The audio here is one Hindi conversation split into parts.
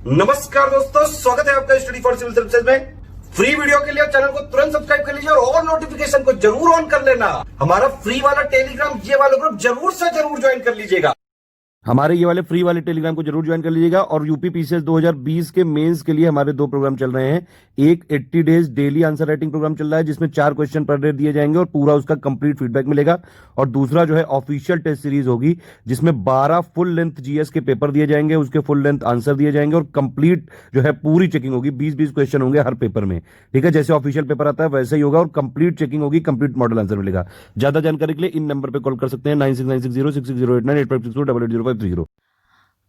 नमस्कार दोस्तों, स्वागत है आपका स्टडी फॉर सिविल सर्विसेज में। फ्री वीडियो के लिए चैनल को तुरंत सब्सक्राइब कर लीजिए और नोटिफिकेशन को जरूर ऑन कर लेना। हमारा फ्री वाला टेलीग्राम ये वाला ग्रुप जरूर से जरूर ज्वाइन कर लीजिएगा। हमारे ये वाले फ्री वाले टेलीग्राम को जरूर ज्वाइन कर लीजिएगा। और यूपी पीसीएस 2020 के मेंस के लिए हमारे दो प्रोग्राम चल रहे हैं। एक 80 days daily answer writing programme चल रहा है जिसमें 4 क्वेश्चन पर डे दिए जाएंगे और पूरा उसका कंप्लीट फीडबैक मिलेगा। और दूसरा जो है ऑफिशियल टेस्ट सीरीज होगी जिसमें 12 फुल लेंथ जीएस के पेपर दिए जाएंगे, उसके फुल लेंथ आंसर दिए जाएंगे और कंप्लीट जो है पूरी चेकिंग होगी। 20-20 क्वेश्चन होंगे हर पेपर में, ठीक है। जैसे ऑफिशियल पेपर आता है वैसे ही होगा और कंप्लीट चेकिंग होगी, कंप्लीट मॉडल आंसर मिलेगा। ज्यादा जानकारी के लिए इन नंबर पर कॉल कर सकते हैं 9696066089 8562880530।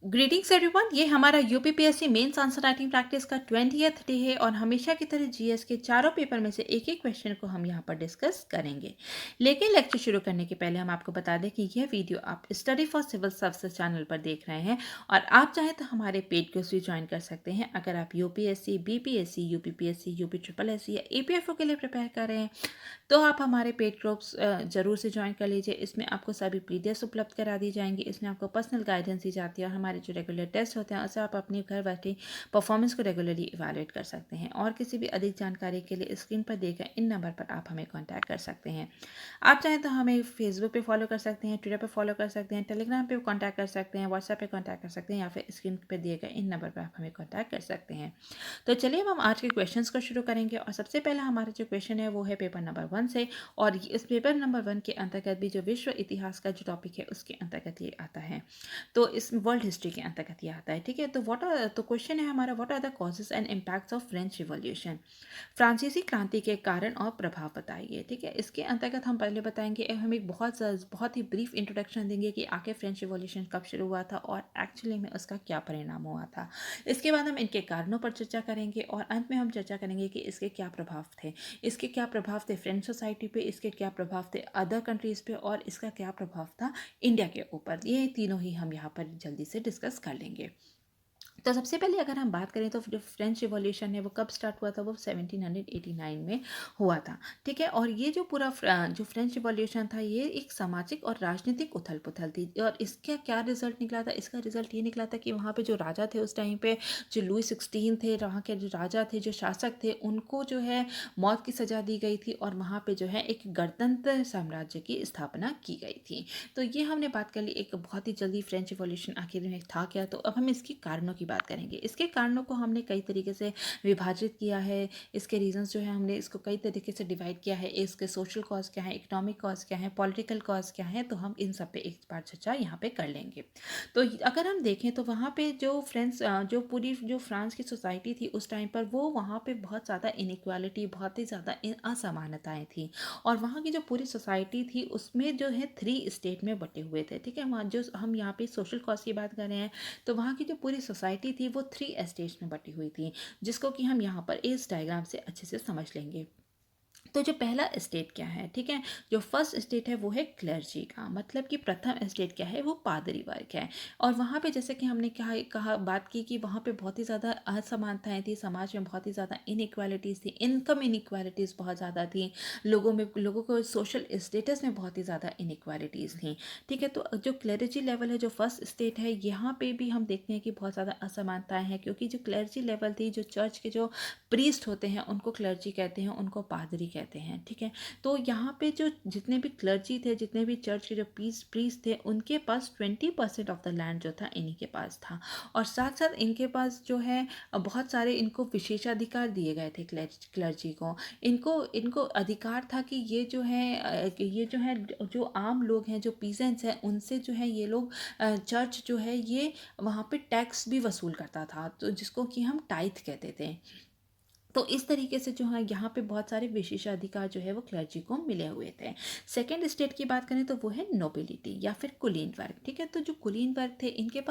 ग्रीटिंग्स एवरीवन, ये हमारा UPPSC mains answer writing practice का 20th डे है और हमेशा की तरह जीएस के चारों पेपर में से एक एक क्वेश्चन को हम यहाँ पर डिस्कस करेंगे। लेकिन लेक्चर शुरू करने के पहले हम आपको बता दें कि यह वीडियो आप study for civil services channel पर देख रहे हैं और आप चाहें तो हमारे पेड कोर्स भी ज्वाइन कर सकते हैं। अगर आप UPSC, BPSC, UPPSC, UP triple SC या एपीएफओ के लिए प्रिपेयर कर रहे हैं तो आप हमारे पेड ग्रुप्स जरूर से ज्वाइन कर लीजिए। इसमें आपको सभी पीडीएफ उपलब्ध करा दी जाएंगी, इसमें आपको पर्सनल गाइडेंस दी जाती है और हमारे जो रेगुलर टेस्ट होते हैं उससे आप अपने घर बैठे परफॉर्मेंस को रेगुलरली इवैल्यूएट कर सकते हैं। और किसी भी अधिक जानकारी के लिए स्क्रीन पर दिए गए इन नंबर पर आप हमें कॉन्टैक्ट कर सकते हैं। आप चाहें तो हमें फेसबुक पे फॉलो कर सकते हैं, ट्विटर पे फॉलो कर सकते हैं, टेलीग्राम पे कॉन्टैक्ट कर सकते हैं, व्हाट्सएप पे कॉन्टैक्ट कर सकते हैं या फिर स्क्रीन पे दिए गए इन नंबर पर आप हमें कॉन्टैक्ट कर सकते हैं। तो चलिए अब हम आज के क्वेश्चंस को शुरू करेंगे और सबसे पहला हमारा जो क्वेश्चन है वो है पेपर नंबर 1 से। और इस पेपर नंबर 1 के अंतर्गत भी जो विश्व इतिहास का जो टॉपिक है उसके अंतर्गत ये आता है, तो इस वर्ल्ड हिस्ट्री के अंतर्गत ये आता है, ठीक है। तो क्वेश्चन है हमारा, what are the causes and impacts of French revolution. फ्रांसीसी क्रांति के कारण और प्रभाव बताइए, ठीक है। इसके अंतर्गत हम पहले बताएंगे, हम एक बहुत ही ब्रीफ इंट्रोडक्शन देंगे कि आखिर फ्रेंच रिवॉल्यूशन कब शुरू हुआ था और एक्चुअली में उसका क्या परिणाम हुआ था। इसके बाद हम इनके कारणों पर चर्चा करेंगे और अंत में हम चर्चा करेंगे कि इसके क्या प्रभाव थे। इसके क्या प्रभाव थे फ्रेंच सोसाइटी पे, इसके क्या प्रभाव थे अदर कंट्रीज़ पे और इसका क्या प्रभाव था इंडिया के ऊपर। ये तीनों ही हम यहाँ पर जल्दी से डिस्कस कर लेंगे। तो सबसे पहले अगर हम बात करें तो जो फ्रेंच रिवॉल्यूशन है वो कब स्टार्ट हुआ था, वो 1789 में हुआ था, ठीक है। और ये जो पूरा जो फ्रेंच रिवॉल्यूशन था ये एक सामाजिक और राजनीतिक उथल पुथल थी। और इसका क्या रिजल्ट निकला था, इसका रिजल्ट ये निकला था कि वहाँ पे जो राजा थे उस टाइम पे, जो लुई 16 थे, वहाँ के जो राजा थे, जो शासक थे, उनको जो है मौत की सज़ा दी गई थी और वहाँ पे जो है एक गणतंत्र साम्राज्य की स्थापना की गई थी। तो ये हमने बात कर ली एक बहुत ही जल्दी फ्रेंच रिवॉल्यूशन आखिर में था क्या। तो अब हम इसके कारणों की बात करेंगे। इसके कारणों को हमने कई तरीके से विभाजित किया है। इसके रीजंस जो है हमने इसको कई तरीके से डिवाइड किया है। इसके सोशल कॉज क्या है, इकोनॉमिक कॉज क्या है, पॉलिटिकल कॉज क्या है, तो हम इन सब पे एक बार चर्चा यहाँ पे कर लेंगे। तो अगर हम देखें तो वहाँ पे जो फ्रांस की सोसाइटी थी उस टाइम पर, वो वहाँ पे बहुत ज़्यादा इनइक्वालिटी, बहुत ही ज़्यादा असमानताएँ थी। और वहाँ की जो पूरी सोसाइटी थी उसमें जो है 3 स्टेट में बटे हुए थे, ठीक है। वहाँ जो हम यहाँ पे सोशल कॉज की बात कर रहे हैं तो वहाँ की जो पूरी सोसाइटी थी वो 3 स्टेट्स में बटी हुई थी, जिसको कि हम यहाँ पर इस डायग्राम से अच्छे से समझ लेंगे। तो जो पहला स्टेट क्या है, ठीक है, जो फर्स्ट स्टेट है वो है क्लर्जी का, मतलब कि प्रथम स्टेट क्या है, वो पादरी वर्ग है। और वहाँ पे जैसे कि हमने बात की कि वहाँ पे बहुत ही ज़्यादा असमानताएं थी, समाज में बहुत ही ज़्यादा इनइक्वालिटीज़ थी, इनकम इनइक्वालिटीज़ बहुत ज़्यादा थी, लोगों को सोशल स्टेटस में बहुत ही ज़्यादा इनइक्वालिटीज़ थी, ठीक है। तो जो क्लर्जी लेवल है, जो फर्स्ट स्टेट है, यहाँ पे भी हम देखते हैं कि बहुत ज़्यादा असमानताएं हैं, क्योंकि जो क्लर्जी लेवल थी, जो चर्च के जो प्रीस्ट होते हैं उनको क्लर्जी कहते हैं, उनको पादरी कहते हैं, ठीक है। तो यहाँ पे जो जितने भी क्लर्जी थे, जितने भी चर्च के जो प्रीस्ट थे, उनके पास 20% ऑफ द लैंड जो था इन्हीं के पास था। और साथ साथ इनके पास जो है बहुत सारे इनको विशेषाधिकार दिए गए थे क्लर्जी को। इनको इनको अधिकार था कि जो आम लोग हैं, जो पीजेंट्स हैं, उनसे जो है ये लोग चर्च जो है ये वहाँ पे टैक्स भी वसूल करता था, तो जिसको कि हम टाइथ कहते थे। तो इस तरीके से जो है यहाँ पे बहुत सारे विशेषाधिकार जो है वो क्लर्जी को मिले हुए थे। सेकेंड स्टेट की बात करें तो वो है नोबिलिटी या फिर कुलीन वर्ग, ठीक है। तो जो कुलीन वर्ग थे इनके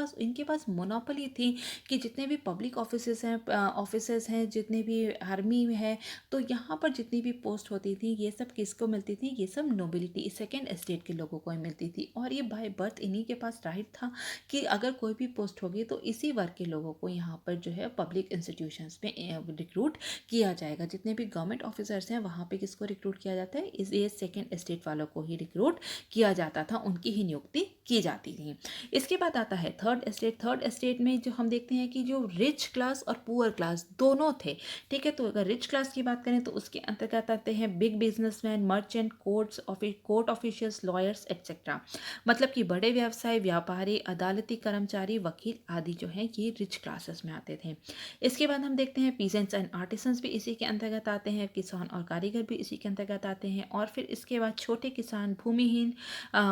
पास मोनोपोली थी कि जितने भी पब्लिक ऑफिसेस हैं, जितने भी आर्मी है, तो यहाँ पर जितनी भी पोस्ट होती थी ये सब किसको मिलती थी, ये सब नोबिलिटी सेकेंड स्टेट के लोगों को मिलती थी। और ये बाय बर्थ इन्हीं के पास राइट था कि अगर कोई भी पोस्ट होगी तो इसी वर्ग के लोगों को यहाँ पर जो है पब्लिक इंस्टीट्यूशंस में रिक्रूट किया जाएगा। जितने भी गवर्नमेंट ऑफिसर्स हैं वहाँ पे किसको रिक्रूट किया जाता है, इस ये सेकेंड एस्टेट वालों को ही रिक्रूट किया जाता था, उनकी ही नियुक्ति की जाती थी। इसके बाद आता है थर्ड एस्टेट। थर्ड एस्टेट में जो हम देखते हैं कि जो रिच क्लास और पुअर क्लास दोनों थे, ठीक है। तो अगर रिच क्लास की बात करें तो उसके अंतर्गत आते हैं big businessman, merchant, court officials, lawyers etcetera. मतलब कि बड़े व्यवसाय, व्यापारी, अदालती कर्मचारी, वकील आदि जो हैं ये रिच क्लासेस में आते थे। इसके बाद हम देखते हैं पीजेंट्स एंड आर्टिसंस भी इसी के अंतर्गत आते हैं, किसान और कारीगर भी इसी के अंतर्गत आते हैं, और फिर इसके बाद छोटे किसान, भूमिहीन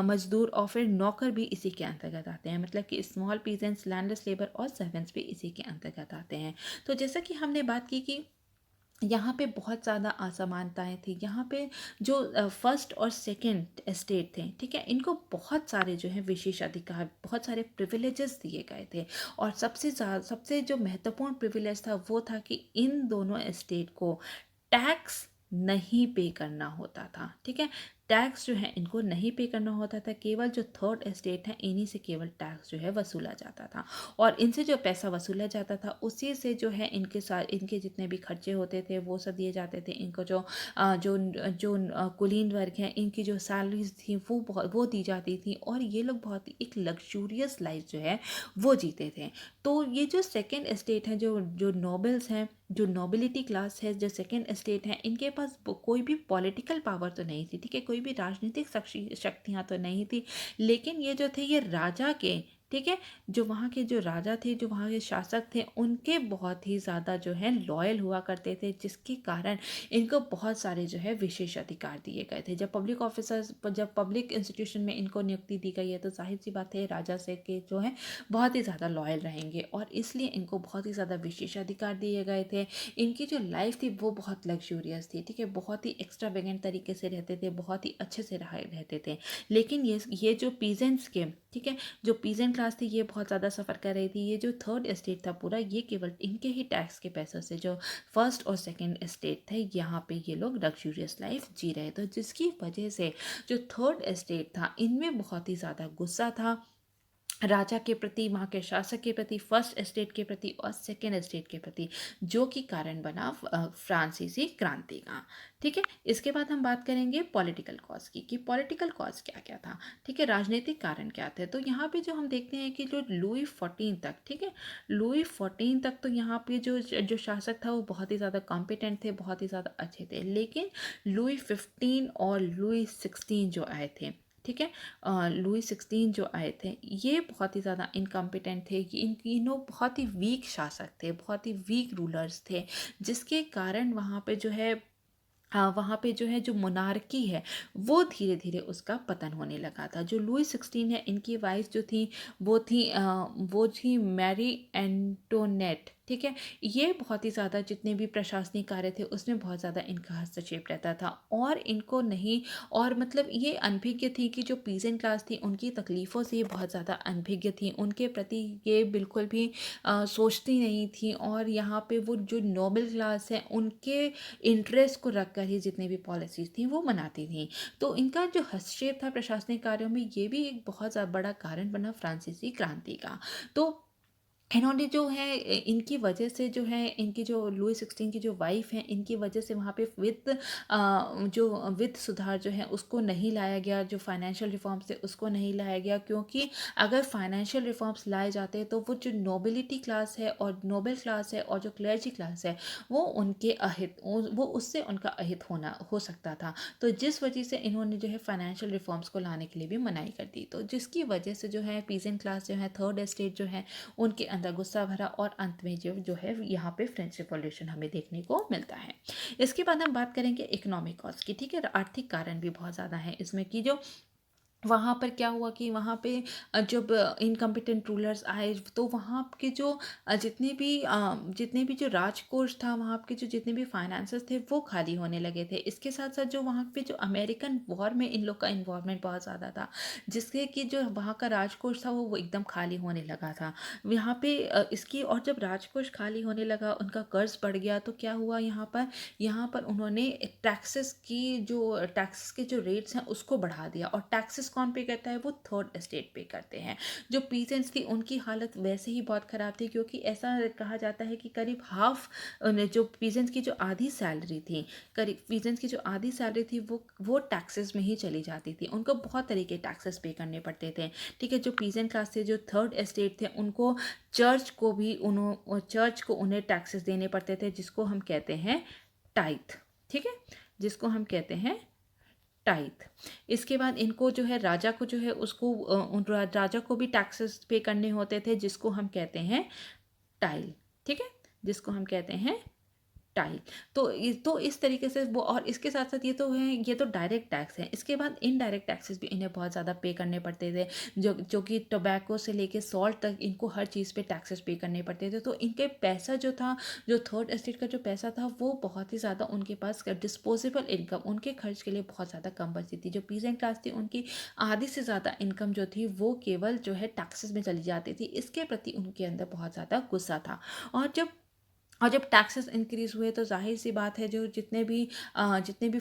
मजदूर और फिर नौकर भी इसी के अंतर्गत आते हैं। मतलब कि स्मॉल पीजेंट्स, लैंडलेस लेबर और सर्वेंट्स भी इसी के अंतर्गत आते हैं। तो जैसा कि हमने बात की कि यहाँ पे बहुत ज़्यादा असमानताएं थी। यहाँ पे जो फर्स्ट और सेकंड एस्टेट थे, ठीक है, इनको बहुत सारे जो है विशेष अधिकार, बहुत सारे प्रिविलेजेस दिए गए थे। और सबसे जो महत्वपूर्ण प्रिविलेज था वो था कि इन दोनों एस्टेट को टैक्स नहीं पे करना होता था, ठीक है। टैक्स जो है इनको नहीं पे करना होता था, केवल जो थर्ड एस्टेट है इन्हीं से केवल टैक्स जो है वसूला जाता था। और इनसे जो पैसा वसूला जाता था उसी से जो है इनके साथ इनके जितने भी खर्चे होते थे वो सब दिए जाते थे। इनको जो कुलीन वर्ग हैं इनकी जो सैलरीज थी वो दी जाती थी, और ये लोग बहुत ही एक लग्जूरियस लाइफ जो है वो जीते थे। तो ये जो सेकेंड एस्टेट है, जो नोबल्स हैं, जो नोबिलिटी क्लास है, जो सेकेंड एस्टेट है, इनके पास कोई भी पॉलिटिकल पावर तो नहीं थी, ठीक है, कोई भी राजनीतिक शक्तियाँ तो नहीं थी, लेकिन ये जो थे ये राजा के, ठीक है, जो वहाँ के जो राजा थे, जो वहाँ के शासक थे, उनके बहुत ही ज़्यादा जो है लॉयल हुआ करते थे, जिसके कारण इनको बहुत सारे जो है विशेष अधिकार दिए गए थे। जब पब्लिक इंस्टीट्यूशन में इनको नियुक्ति दी गई है तो जाहिर सी बात है राजा से के जो है बहुत ही ज़्यादा लॉयल रहेंगे, और इसलिए इनको बहुत ही ज़्यादा विशेष अधिकार दिए गए थे। इनकी जो लाइफ थी वो बहुत लग्जूरियस थी, ठीक है, बहुत ही एक्स्ट्रावेगेंट तरीके से रहते थे, बहुत ही अच्छे से रहते थे। लेकिन ये जो पीजेंट्स के, ठीक है, जो पीजेंट क्लास थी ये बहुत ज़्यादा सफ़र कर रही थी। ये जो थर्ड एस्टेट था पूरा, ये केवल इनके ही टैक्स के पैसों से, जो फर्स्ट और सेकंड एस्टेट थे, यहाँ पे ये लोग लग्जूरियस लाइफ जी रहे थे, जिसकी वजह से जो थर्ड एस्टेट था इनमें बहुत ही ज़्यादा गुस्सा था राजा के प्रति, वहाँ के शासक के प्रति, फर्स्ट एस्टेट के प्रति और सेकेंड एस्टेट के प्रति, जो कि कारण बना फ्रांसीसी क्रांति का, ठीक है। इसके बाद हम बात करेंगे पॉलिटिकल कॉज की, कि पॉलिटिकल कॉज क्या क्या था, ठीक है, राजनीतिक कारण क्या थे। तो यहाँ पे जो हम देखते हैं कि जो लुई 14 तक, ठीक है, लुई 14 तक तो यहाँ पे जो शासक था वो बहुत ही ज़्यादा कॉम्पिटेंट थे, बहुत ही ज़्यादा अच्छे थे। लेकिन लुई 15 और लुई 16 जो आए थे, ठीक है, लुई 16 जो आए थे ये बहुत ही ज़्यादा इनकम्पिटेंट थे, कि इनों बहुत ही वीक शासक थे, बहुत ही वीक रूलर्स थे, जिसके कारण वहाँ पे जो है जो मोनार्की है वो धीरे धीरे उसका पतन होने लगा था। जो लुई 16 है इनकी वाइफ जो थी वो थी मैरी एंटोनेट, ठीक है। ये बहुत ही ज़्यादा जितने भी प्रशासनिक कार्य थे उसमें बहुत ज़्यादा इनका हस्तक्षेप रहता था, और इनको नहीं, और मतलब ये अनभिज्ञ थी कि जो पीजेंट क्लास थी उनकी तकलीफ़ों से ये बहुत ज़्यादा अनभिज्ञ थी, उनके प्रति ये बिल्कुल भी सोचती नहीं थी। और यहाँ पे वो जो नोबल क्लास है उनके इंटरेस्ट को रखकर ही जितनी भी पॉलिसीज़ थी वो बनाती थी। तो इनका जो हस्तक्षेप था प्रशासनिक कार्यों में ये भी एक बहुत ज़्यादा बड़ा कारण बना फ्रांसीसी क्रांति का। तो इन्होंने जो है इनकी वजह से जो है इनकी जो लुई 16 की जो वाइफ है इनकी वजह से वहाँ पे वित्त सुधार जो है उसको नहीं लाया गया, जो फाइनेंशियल रिफॉर्म्स थे उसको नहीं लाया गया, क्योंकि अगर फाइनेंशियल रिफॉर्म्स लाए जाते तो वो जो नोबिलिटी क्लास है और नोबल क्लास है और जो क्लर्जी क्लास है वो उनके अहित वो उससे उनका अहित हो सकता था। तो जिस वजह से इन्होंने जो है फाइनेंशियल रिफॉर्म्स को लाने के लिए भी मनाही कर दी, तो जिसकी वजह से जो है पीजेंट क्लास जो है, थर्ड एस्टेट जो है, उनके अंदर गुस्सा भरा, और अंत में जो है यहाँ पे फ्रेंच रिवॉल्यूशन हमें देखने को मिलता है। इसके बाद हम बात करेंगे इकोनॉमिक कॉज की, ठीक है। आर्थिक कारण भी बहुत ज़्यादा है इसमें, कि जो वहाँ पर क्या हुआ कि वहाँ पे जब इनकम्पिटेंट रूलर्स आए तो वहाँ के जो जितने भी जो राजकोष था, वहाँ के जो जितने भी फाइनेंसेस थे वो खाली होने लगे थे। इसके साथ साथ जो वहाँ पे जो अमेरिकन वॉर में इन लोग का इन्वॉल्वमेंट बहुत ज़्यादा था, जिससे कि जो वहाँ का राजकोष था वो एकदम खाली होने लगा था यहाँ पे इसकी। और जब राजकोष खाली होने लगा, उनका कर्ज बढ़ गया, तो क्या हुआ यहाँ पर उन्होंने टैक्सेस के जो रेट्स हैं उसको बढ़ा दिया, और टैक्सेस टैक्सेस कौन पे करता है, वो थर्ड एस्टेट पे करते हैं। जो पीजेंट्स थी उनकी हालत वैसे ही बहुत ख़राब थी, क्योंकि ऐसा कहा जाता है कि करीब हाफ जो पीजेंट्स की जो आधी सैलरी थी, करीब पीजेंट्स की जो आधी सैलरी थी वो टैक्सेस में ही चली जाती थी। उनको बहुत तरीके टैक्सेस पे करने पड़ते थे। ठीक है, जो पीजेंट क्लास थे, जो थर्ड एस्टेट थे, उनको चर्च को उन्हें टैक्सेस देने पड़ते थे, जिसको हम कहते हैं टाइथ। ठीक है, जिसको हम कहते हैं टाइथ। इसके बाद इनको जो है राजा को जो है उसको राजा को भी टैक्सेस पे करने होते थे, जिसको हम कहते हैं टाइल। ठीक है, जिसको हम कहते हैं टाइल। तो इस तरीके से वो, और इसके साथ साथ ये तो डायरेक्ट टैक्स है। इसके बाद इनडायरेक्ट टैक्सेस भी इन्हें बहुत ज़्यादा पे करने पड़ते थे, जो कि टोबैको से लेके सॉल्ट तक इनको हर चीज़ पे टैक्सेस पे करने पड़ते थे। तो इनके पैसा जो था, जो थर्ड एस्टेट का जो पैसा था, वो बहुत ही ज़्यादा उनके पास डिस्पोजेबल इनकम उनके खर्च के लिए बहुत ज़्यादा कम बचती थी। जो पीजेंट क्लास थी, उनकी आधी से ज़्यादा इनकम जो थी वो केवल जो है टैक्सेस में चली जाती थी। इसके प्रति उनके अंदर बहुत ज़्यादा गुस्सा था। और जब टैक्सेस इंक्रीज़ हुए तो जाहिर सी बात है, जो जितने भी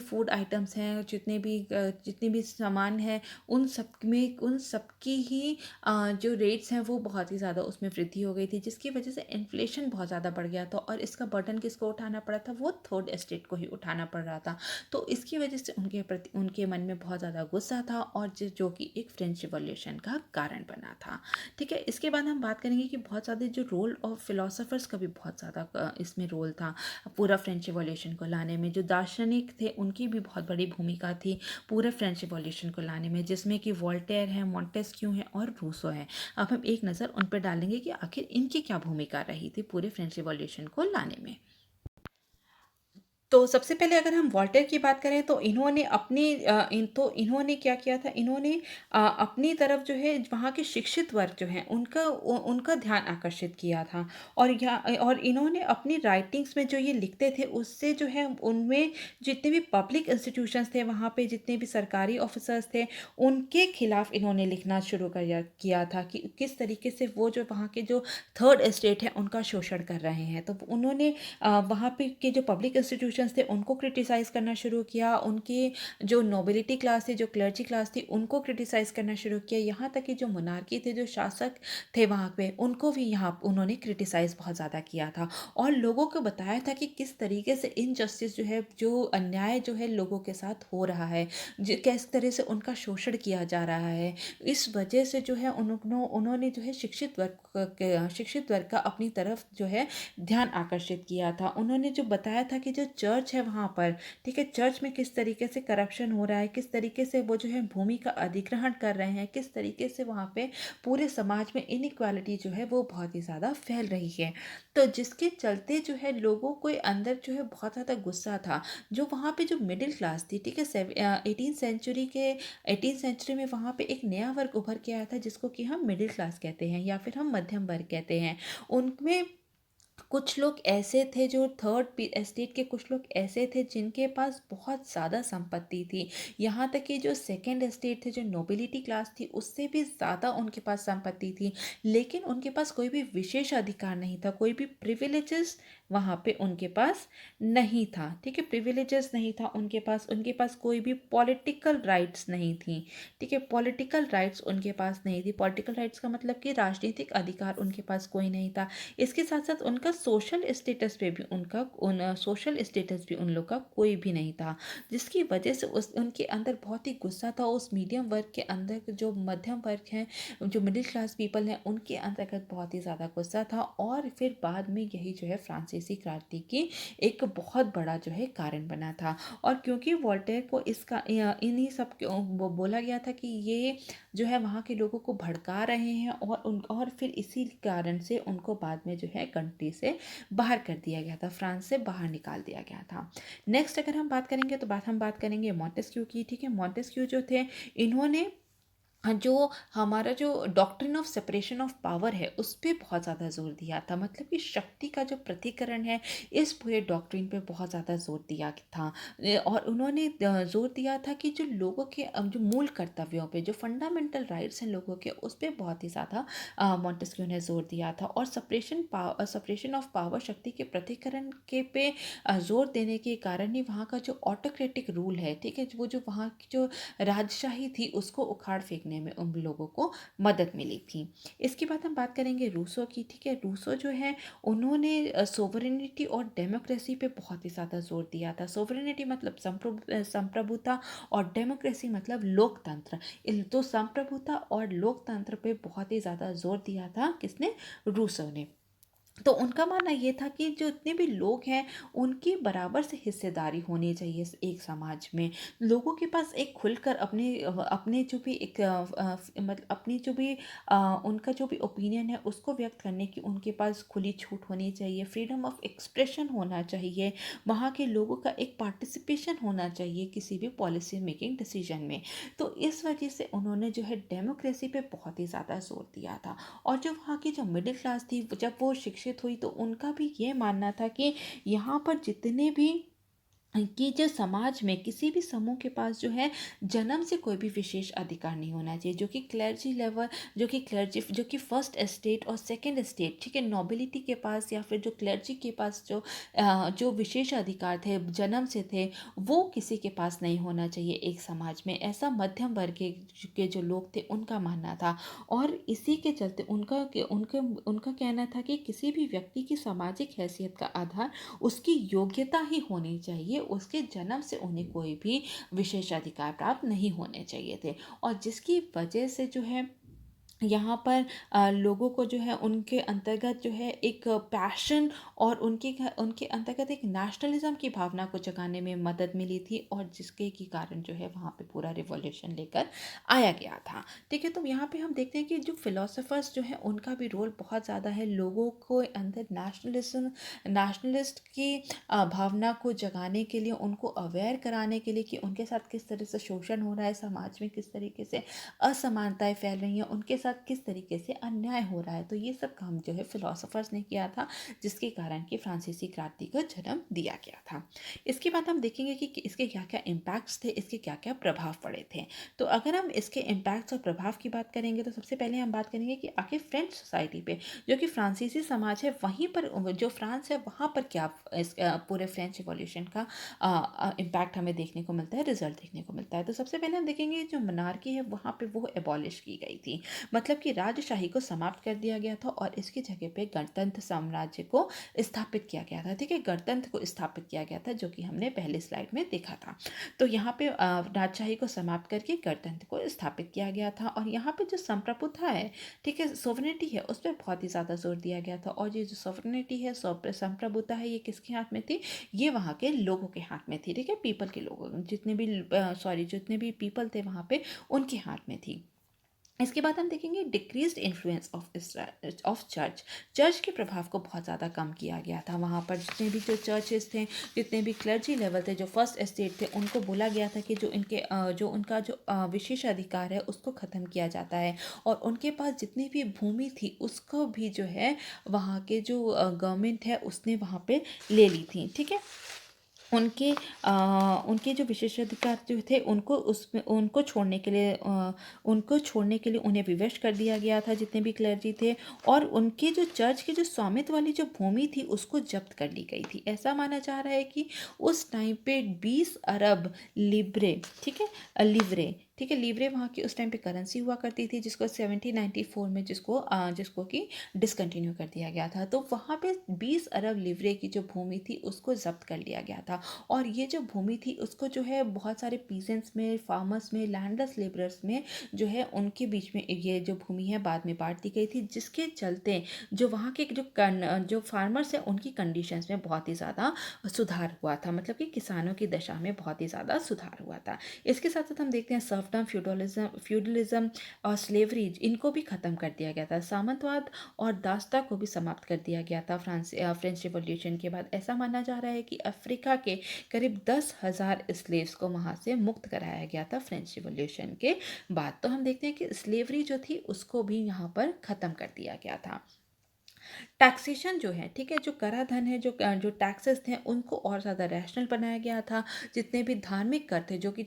फूड आइटम्स हैं, जितने भी सामान हैं, उन सब की ही जो रेट्स हैं वो बहुत ही ज़्यादा उसमें वृद्धि हो गई थी, जिसकी वजह से इन्फ्लेशन बहुत ज़्यादा बढ़ गया था। और इसका बर्डन किसको उठाना पड़ा था, वो थर्ड एस्टेट को ही उठाना पड़ रहा था। तो इसकी वजह से उनके मन में बहुत ज़्यादा गुस्सा था, और जो कि एक फ्रेंच रिवॉल्यूशन का कारण बना था। ठीक है, इसके बाद हम बात करेंगे कि बहुत ज़्यादा जो रोल ऑफ फिलोसोफर्स का भी बहुत ज़्यादा इसमें रोल था पूरा फ्रेंच रिवॉल्यूशन को लाने में। जो दार्शनिक थे उनकी भी बहुत बड़ी भूमिका थी पूरे फ्रेंच रिवॉल्यूशन को लाने में, जिसमें कि वोल्टेयर हैं, मॉन्टेस्क्यू हैं और रूसो हैं। अब हम एक नज़र उन पर डालेंगे कि आखिर इनकी क्या भूमिका रही थी पूरे फ्रेंच रिवॉल्यूशन को लाने में। तो सबसे पहले अगर हम वॉल्टेयर की बात करें तो इन्होंने क्या किया था, इन्होंने अपनी तरफ जो है वहाँ के शिक्षित वर्ग जो हैं उनका ध्यान आकर्षित किया था। और इन्होंने अपनी राइटिंग्स में जो ये लिखते थे उससे जो है उनमें जितने भी पब्लिक इंस्टीट्यूशंस थे, वहाँ पे जितने भी सरकारी ऑफिसर्स थे, उनके खिलाफ इन्होंने लिखना शुरू किया था कि किस तरीके से वो जो वहाँ के जो थर्ड एस्टेट है उनका शोषण कर रहे हैं। तो उन्होंने वहाँ पे के जो पब्लिक इंस्टीट्यूशंस थे उनको क्रिटिसाइज़ करना शुरू किया, उनकी जो नोबिलिटी क्लास थी, जो क्लर्जी क्लास थी, उनको क्रिटिसाइज़ करना शुरू किया। यहाँ तक कि जो मोनार्की थे, जो शासक थे वहाँ पे, उनको भी यहाँ उन्होंने क्रिटिसाइज़ बहुत ज़्यादा किया था, और लोगों को बताया था कि किस तरीके से इनजस्टिस जो है, जो अन्याय जो है लोगों के साथ हो रहा है, किस तरह से उनका शोषण किया जा रहा है। इस वजह से जो है उन्होंने जो है शिक्षित वर्ग का अपनी तरफ जो है ध्यान आकर्षित किया था। उन्होंने जो बताया था कि जो चर्च है वहाँ पर, ठीक है, चर्च में किस तरीके से करप्शन हो रहा है, किस तरीके से वो जो है भूमि का अधिग्रहण कर रहे हैं, किस तरीके से वहाँ पे पूरे समाज में इनइक्वालिटी जो है वो बहुत ही ज़्यादा फैल रही है। तो जिसके चलते जो है लोगों को अंदर जो है बहुत ज़्यादा गुस्सा था। जो वहाँ पे जो मिडिल क्लास थी, ठीक है, 18th सेंचुरी में वहाँ पे एक नया वर्ग उभर के आया था, जिसको कि हम मिडिल क्लास कहते हैं या फिर हम मध्यम वर्ग कहते हैं। उनमें कुछ लोग ऐसे थे, जो थर्ड एस्टेट के कुछ लोग ऐसे थे जिनके पास बहुत ज़्यादा संपत्ति थी। यहाँ तक कि जो सेकंड एस्टेट थे, जो नोबिलिटी क्लास थी, उससे भी ज़्यादा उनके पास संपत्ति थी, लेकिन उनके पास कोई भी विशेष अधिकार नहीं था, कोई भी प्रिविलेजेस वहाँ पे उनके पास नहीं था। ठीक है, प्रिविलेजेस नहीं था उनके पास कोई भी पॉलिटिकल राइट्स नहीं थी। ठीक है, पॉलिटिकल राइट्स उनके पास नहीं थी। पॉलिटिकल राइट्स का मतलब कि राजनीतिक अधिकार उनके पास कोई नहीं था। इसके साथ साथ उनका सोशल स्टेटस भी उन लोग का कोई भी नहीं था, जिसकी वजह से उनके अंदर बहुत ही गुस्सा था। उस मीडियम वर्ग के अंदर, जो मध्यम वर्ग हैं, जो मिडिल क्लास पीपल हैं, उनके अंतर्गत बहुत ही ज़्यादा गुस्सा था। और फिर बाद में यही जो है फ्रांसीसी क्रांति की एक बहुत बड़ा जो है कारण बना था। और क्योंकि वोल्टेयर को इसका इन्हीं सब बोला गया था कि ये जो है वहाँ के लोगों को भड़का रहे हैं, और फिर इसी कारण से उनको बाद में जो है कंट्री से बाहर कर दिया गया था, फ्रांस से बाहर निकाल दिया गया था। नेक्स्ट अगर हम बात करेंगे तो हम बात करेंगे मॉन्टेस्क्यू की। ठीक है, मॉन्टेस्क्यू जो थे, इन्होंने जो हमारा जो doctrine of separation of power है उस पे बहुत ज़्यादा जोर दिया था। मतलब कि शक्ति का जो प्रतिकरण है इस पूरे डॉक्ट्रिन पे बहुत ज़्यादा जोर दिया था। और उन्होंने जोर दिया था कि जो लोगों के जो मूल कर्तव्यों पे, जो फंडामेंटल राइट्स हैं लोगों के, उस पे बहुत ही ज़्यादा मॉन्टेस्क्यू ने जोर दिया था। और सेपरेशन ऑफ पावर, शक्ति के प्रतिकरण के पे जोर देने के कारण ही वहाँ का जो ऑटोक्रेटिक रूल है, ठीक है, वो जो वहाँ की जो राजशाही थी उसको उखाड़ फेंकने में उन लोगों को मदद मिली थी। इसके बाद हम बात करेंगे रूसो की, ठीक है। रूसो जो है उन्होंने सोवरेनिटी और डेमोक्रेसी पे बहुत ही ज़्यादा जोर दिया था। सोवरेनिटी मतलब संप्रभुता और डेमोक्रेसी मतलब लोकतंत्र। तो संप्रभुता और लोकतंत्र पे बहुत ही ज़्यादा जोर दिया था किसने? रूसो ने। तो उनका मानना ये था कि जो इतने भी लोग हैं उनकी बराबर से हिस्सेदारी होनी चाहिए एक समाज में। लोगों के पास एक खुलकर अपने जो भी एक मतलब अपनी जो भी उनका जो भी ओपिनियन है उसको व्यक्त करने की उनके पास खुली छूट होनी चाहिए। फ्रीडम ऑफ एक्सप्रेशन होना चाहिए। वहाँ के लोगों का एक पार्टिसिपेशन होना चाहिए किसी भी पॉलिसी मेकिंग डिसीजन में। तो इस वजह से उन्होंने जो है डेमोक्रेसी पे बहुत ही ज़्यादा जोर दिया था। और जो वहाँ की जो मिडिल क्लास थी जब वो शिक्षित हुई तो उनका भी ये मानना था कि यहाँ पर जितने भी कि जो समाज में किसी भी समूह के पास जो है जन्म से कोई भी विशेष अधिकार नहीं होना चाहिए। जो कि क्लर्जी लेवल, जो कि फर्स्ट एस्टेट और सेकंड एस्टेट, ठीक है, नोबिलिटी के पास या फिर जो क्लर्जी के पास जो विशेष अधिकार थे जन्म से थे वो किसी के पास नहीं होना चाहिए एक समाज में। ऐसा मध्यम वर्ग के जो लोग थे उनका मानना था। और इसी के चलते उनका कहना था कि किसी भी व्यक्ति की सामाजिक हैसियत का आधार उसकी योग्यता ही होनी चाहिए। उसके जन्म से उन्हें कोई भी विशेष अधिकार प्राप्त नहीं होने चाहिए थे। और जिसकी वजह से जो है यहाँ पर लोगों को जो है उनके अंतर्गत जो है एक पैशन और उनके अंतर्गत एक नेशनलिज्म की भावना को जगाने में मदद मिली थी। और जिसके की कारण जो है वहाँ पे पूरा रिवॉल्यूशन लेकर आया गया था। ठीक है, तो यहाँ पे हम देखते हैं कि जो फिलोसोफर्स जो है उनका भी रोल बहुत ज़्यादा है लोगों को अंदर नेशनलिस्ट की भावना को जगाने के लिए, उनको अवेयर कराने के लिए कि उनके साथ किस तरह से शोषण हो रहा है, समाज में किस तरीके से असमानताएं फैल रही हैं, उनके साथ किस तरीके से अन्याय हो रहा है। तो ये सब काम जो है फिलोसोफर्स ने किया था जिसके कारण कि फ्रांसीसी क्रांति को जन्म दिया गया था। इसके बाद हम देखेंगे कि इसके क्या क्या इम्पैक्ट्स थे, इसके क्या क्या प्रभाव पड़े थे। तो अगर हम इसके इम्पैक्ट्स और प्रभाव की बात करेंगे तो सबसे पहले हम बात करेंगे कि आखिर फ्रेंच सोसाइटी पे, जो कि फ्रांसीसी समाज है, वहीं पर जो फ्रांस है वहाँ पर क्या इस पूरे फ्रेंच रिवॉल्यूशन का इम्पैक्ट हमें देखने को मिलता है, रिजल्ट देखने को मिलता है। तो सबसे पहले हम देखेंगे जो मोनार्की है वहाँ पे वो एबॉलिश की गई थी। मतलब कि राजशाही को समाप्त कर दिया गया था और इसकी जगह पे गणतंत्र साम्राज्य को स्थापित किया गया था। ठीक है, गणतंत्र को स्थापित किया गया था जो कि हमने पहले स्लाइड में देखा था। तो यहाँ पे राजशाही को समाप्त करके गणतंत्र को स्थापित किया गया था। और यहाँ पे जो संप्रभुता है, ठीक है, सोवरेनिटी है, उस पर बहुत ही ज़्यादा जोर दिया गया था। और ये जो सोवरेनिटी है, संप्रभुता है, ये किसके हाथ में थी? ये वहाँ के लोगों के हाथ में थी। ठीक है, पीपल के लोगों, जितने भी पीपल थे वहाँ पे उनके हाथ में थी। इसके बाद हम देखेंगे डिक्रीज्ड इन्फ्लुएंस ऑफ चर्च के प्रभाव को बहुत ज़्यादा कम किया गया था। वहाँ पर जितने भी जो चर्चेस थे, जितने भी क्लर्जी लेवल थे, जो फर्स्ट एस्टेट थे, उनको बोला गया था कि उनका जो विशेष अधिकार है उसको ख़त्म किया जाता है। और उनके पास जितनी भी भूमि थी उसको भी जो है वहाँ के जो गवर्नमेंट है उसने वहाँ पे ले ली थी। ठीक है, उनके जो विशेषाधिकार जो थे उनको छोड़ने के लिए उन्हें विवश कर दिया गया था जितने भी क्लर्जी थे। और उनके जो चर्च के जो स्वामित्व वाली जो भूमि थी उसको जब्त कर ली गई थी। ऐसा माना जा रहा है कि उस टाइम पे 20 अरब लिब्रे, ठीक है, लिब्रे वहाँ की उस टाइम पे करेंसी हुआ करती थी जिसको 1794 में जिसको कि डिसकंटिन्यू कर दिया गया था। तो वहाँ पे 20 अरब लिब्रे की जो भूमि थी उसको जब्त कर लिया गया था। और ये जो भूमि थी उसको जो है बहुत सारे पीजेंट्स में, फार्मर्स में, लैंडलेस लेबरर्स में जो है उनके बीच में ये जो भूमि है बाद में बांट दी गई थी। जिसके चलते जो वहाँ के जो फार्मर्स हैं उनकी कंडीशंस में बहुत ही ज़्यादा सुधार हुआ था। मतलब कि किसानों की दशा में बहुत ही ज़्यादा सुधार हुआ था। इसके साथ साथ हम देखते हैं सर्फडम, फ्यूडलिज्म और स्लेवरी, इनको भी ख़त्म कर दिया गया था। सामंतवाद और दासता को भी समाप्त कर दिया गया था फ्रेंच रिवॉल्यूशन के बाद। ऐसा माना जा रहा है कि अफ्रीका के करीब 10,000 स्लेव्स को वहाँ से मुक्त कराया गया था फ्रेंच रिवॉल्यूशन के बाद। तो हम देखते हैं कि स्लेवरी जो थी उसको भी यहाँ पर ख़त्म कर दिया गया था। टैक्सेशन जो है, ठीक है, जो कराधान है, जो टैक्सेस थे उनको और ज़्यादा रैशनल बनाया गया था। जितने भी धार्मिक कर थे जो कि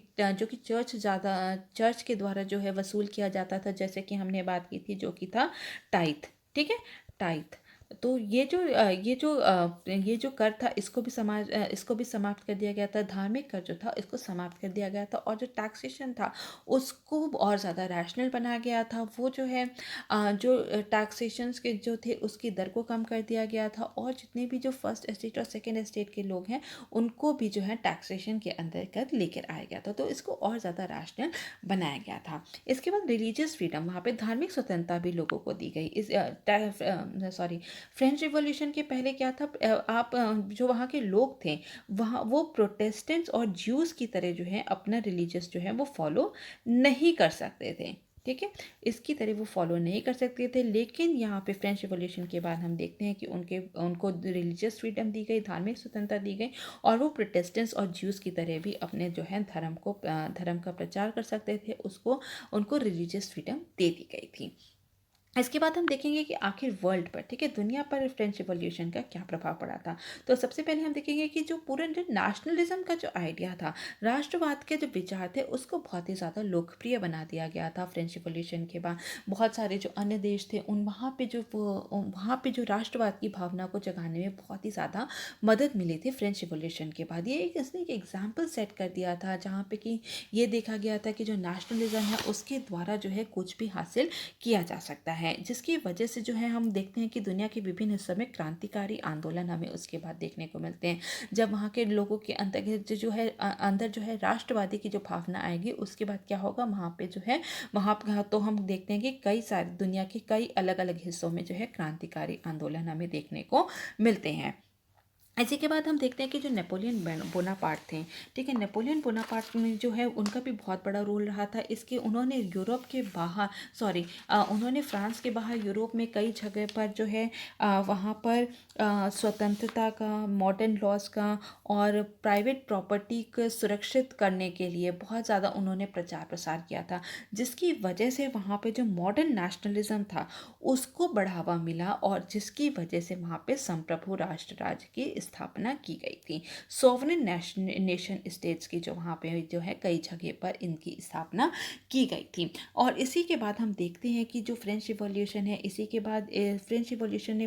चर्च के द्वारा जो है वसूल किया जाता था, जैसे कि हमने बात की थी जो कि था टाइथ, ठीक है, टाइथ। तो ये जो कर था इसको भी समाप्त कर दिया गया था। धार्मिक कर जो था इसको समाप्त कर दिया गया था, और जो टैक्सेशन था उसको और ज़्यादा रैशनल बनाया गया था। वो जो है जो टैक्सेशंस के जो थे उसकी दर को कम कर दिया गया था, और जितने भी जो फर्स्ट एस्टेट और सेकेंड एस्टेट के लोग हैं उनको भी जो है टैक्सेशन के अंतर्गत लेकर आया गया था। तो इसको और ज़्यादा रैशनल बनाया गया था। इसके बाद रिलीजियस फ्रीडम, वहाँ पे धार्मिक स्वतंत्रता भी लोगों को दी गई। फ्रेंच रिवॉल्यूशन के पहले क्या था, जो वहाँ के लोग थे वहाँ वो प्रोटेस्टेंट्स और ज्यूज़ की तरह जो है अपना रिलीजियस जो है वो फॉलो नहीं कर सकते थे, ठीक है, इसकी तरह वो फॉलो नहीं कर सकते थे। लेकिन यहाँ पे फ्रेंच रिवॉल्यूशन के बाद हम देखते हैं कि उनको रिलीजियस फ्रीडम दी गई, धार्मिक स्वतंत्रता दी गई, और वो प्रोटेस्टेंट्स और ज्यूज़ की तरह भी अपने जो है धर्म का प्रचार कर सकते थे। उनको रिलीजियस फ्रीडम दे दी गई थी। इसके बाद हम देखेंगे कि आखिर वर्ल्ड पर, ठीक है, दुनिया पर फ्रेंच रिवॉल्यूशन का क्या प्रभाव पड़ा था। तो सबसे पहले हम देखेंगे कि जो पूरा जो नेशनलिज्म का जो आइडिया था, राष्ट्रवाद के जो विचार थे, उसको बहुत ही ज़्यादा लोकप्रिय बना दिया गया था फ्रेंच रिवॉल्यूशन के बाद। बहुत सारे जो अन्य देश थे वहाँ पे जो राष्ट्रवाद की भावना को जगाने में बहुत ही ज़्यादा मदद मिली थी फ्रेंच रिवॉल्यूशन के बाद। इसने एक एग्जाम्पल सेट कर दिया था जहाँ पे कि ये देखा गया था कि जो नेशनलिज्म है उसके द्वारा जो है कुछ भी हासिल किया जा सकता है, जिसकी वजह से जो है हम देखते हैं कि दुनिया के विभिन्न हिस्सों में क्रांतिकारी आंदोलन हमें उसके बाद देखने को मिलते हैं। जब वहाँ के लोगों के अंदर जो है राष्ट्रवादी की जो भावना आएगी, उसके बाद क्या होगा, वहाँ तो हम देखते हैं कि कई सारे दुनिया के कई अलग अलग हिस्सों में जो है क्रांतिकारी आंदोलन हमें देखने को मिलते हैं। इसी के बाद हम देखते हैं कि जो नेपोलियन बोनापार्ट थे, ठीक है, नेपोलियन बोनापार्ट में जो है उनका भी बहुत बड़ा रोल रहा था। उन्होंने फ्रांस के बाहर यूरोप में कई जगह पर जो है वहाँ पर स्वतंत्रता का, मॉडर्न लॉज का और प्राइवेट प्रॉपर्टी को सुरक्षित करने के लिए बहुत ज़्यादा उन्होंने प्रचार प्रसार किया था, जिसकी वजह से वहाँ पे जो मॉडर्न नेशनलिज्म था उसको बढ़ावा मिला, और जिसकी वजह से वहाँ पे संप्रभु राष्ट्र राज्य की स्थापना की गई थी। सोवरेन नेशन स्टेट्स की जो वहाँ पे जो है कई जगह पर इनकी स्थापना की गई थी। और इसी के बाद हम देखते हैं कि जो फ्रेंच रिवॉल्यूशन है, इसी के बाद फ्रेंच रिवॉल्यूशन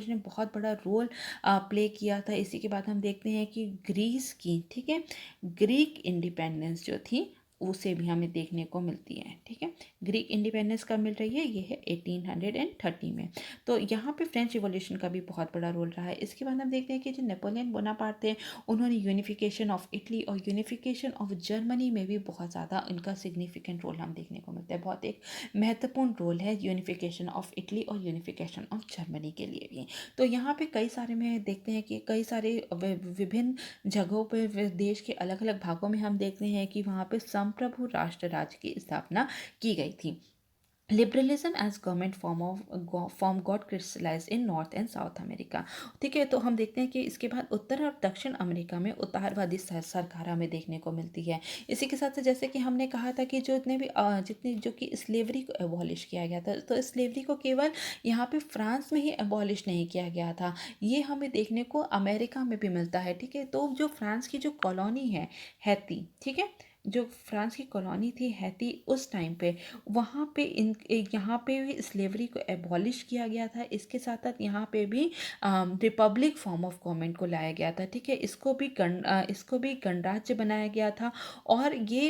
ने बहुत बड़ा रोल प्ले किया था। इसी के बाद हम देखते हैं कि ग्रीस की, ठीक है, ग्रीक इंडिपेंडेंस जो थी उसे भी हमें देखने को मिलती है, ठीक है। ग्रीक इंडिपेंडेंस कब मिल रही है, ये है 1830 में। तो यहाँ पे फ्रेंच रिवॉल्यूशन का भी बहुत बड़ा रोल रहा है। इसके बाद हम देखते हैं कि जो नेपोलियन बोनापार्ट थे उन्होंने यूनिफिकेशन ऑफ इटली और यूनिफिकेशन ऑफ जर्मनी में भी बहुत ज़्यादा उनका सिग्निफिकेंट रोल हम देखने को मिलता है। बहुत एक महत्वपूर्ण रोल है यूनिफिकेशन ऑफ इटली और यूनिफिकेशन ऑफ जर्मनी के लिए भी। तो यहाँ पे कई सारे में देखते हैं कि कई सारे विभिन्न जगहों पर देश के अलग अलग भागों में हम देखते हैं कि वहाँ पे संप्रभु राष्ट्र राज्य की स्थापना की गई थी। Liberalism as government form got crystallise in North and South America, ठीक है। तो हम देखते हैं कि इसके बाद उत्तर और दक्षिण अमेरिका में उदारवादी सरकार हमें देखने को मिलती है। इसी के साथ जैसे कि हमने कहा था कि जितनी जो कि स्लेवरी को एबॉलिश किया गया था, तो स्लेवरी को केवल यहाँ पे फ्रांस में ही एबॉलिश नहीं किया गया था, ये हमें देखने को अमेरिका में भी मिलता है, ठीक है। तो जो फ्रांस की जो कॉलोनी है हैती, ठीक है, जो फ्रांस की कॉलोनी थी हैती, उस टाइम पे वहाँ पे यहाँ पे भी स्लेवरी को एबॉलिश किया गया था। इसके साथ साथ यहाँ पे भी रिपब्लिक फॉर्म ऑफ गवर्नमेंट को लाया गया था, ठीक है। इसको भी गणराज्य बनाया गया था, और ये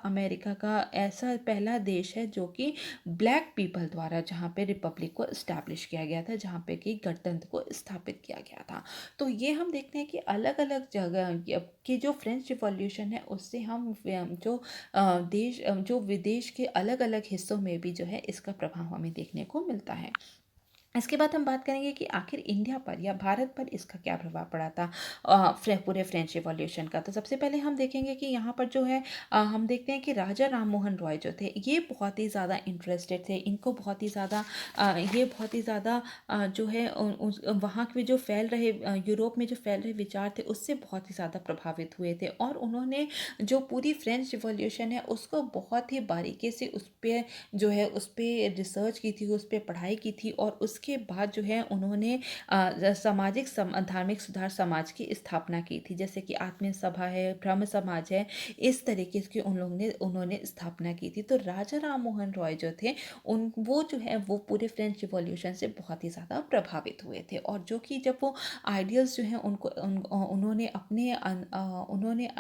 अमेरिका का ऐसा पहला देश है जो कि ब्लैक पीपल द्वारा जहाँ पे रिपब्लिक को इस्टेब्लिश किया गया था, जहाँ पे कि गणतंत्र को स्थापित किया गया था। तो ये हम देखते हैं कि अलग अलग जगह की जो फ्रेंच रिवॉल्यूशन है उससे हम जो विदेश के अलग अलग हिस्सों में भी जो है इसका प्रभाव हमें देखने को मिलता है। इसके बाद हम बात करेंगे कि आखिर इंडिया पर या भारत पर इसका क्या प्रभाव पड़ा था पूरे फ्रेंच रिवॉल्यूशन का। तो सबसे पहले हम देखेंगे कि यहाँ पर जो है हम देखते हैं कि राजा राम मोहन रॉय जो थे ये बहुत ही ज़्यादा इंटरेस्टेड थे। इनको बहुत ही ज़्यादा ये बहुत ही ज़्यादा जो है वहाँ के जो फैल रहे यूरोप में जो फैल रहे विचार थे उससे बहुत ही ज़्यादा प्रभावित हुए थे, और उन्होंने जो पूरी फ्रेंच रिवॉल्यूशन है उसको बहुत ही बारीकी से उस पर जो है उस पर रिसर्च की थी, उस पर पढ़ाई की थी, और उसके बाद जो है उन्होंने सामाजिक धार्मिक सुधार समाज की स्थापना की थी, जैसे कि आत्मीय सभा है, ब्रह्म समाज है, इस तरीके की उन्होंने स्थापना की थी। तो राजा राम मोहन रॉय जो थे उन वो जो है वो पूरे फ्रेंच रिवॉल्यूशन से बहुत ही ज़्यादा प्रभावित हुए थे, और जो कि जब वो आइडियल्स जो हैं उन्होंने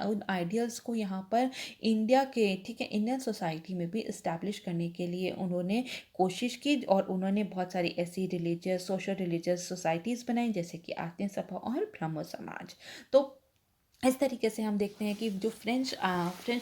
उन आइडियल्स को यहाँ पर इंडिया के ठीक है इंडियन सोसाइटी में भी इस्टेब्लिश करने के लिए उन्होंने कोशिश की, और उन्होंने बहुत सारी ऐसी रिलीजियस सोशल रिलीजियस सोसाइटीज़ बनाई जैसे कि आत्मीय सभा और ब्रह्मो समाज। तो इस तरीके से हम देखते हैं कि जो फ्रेंच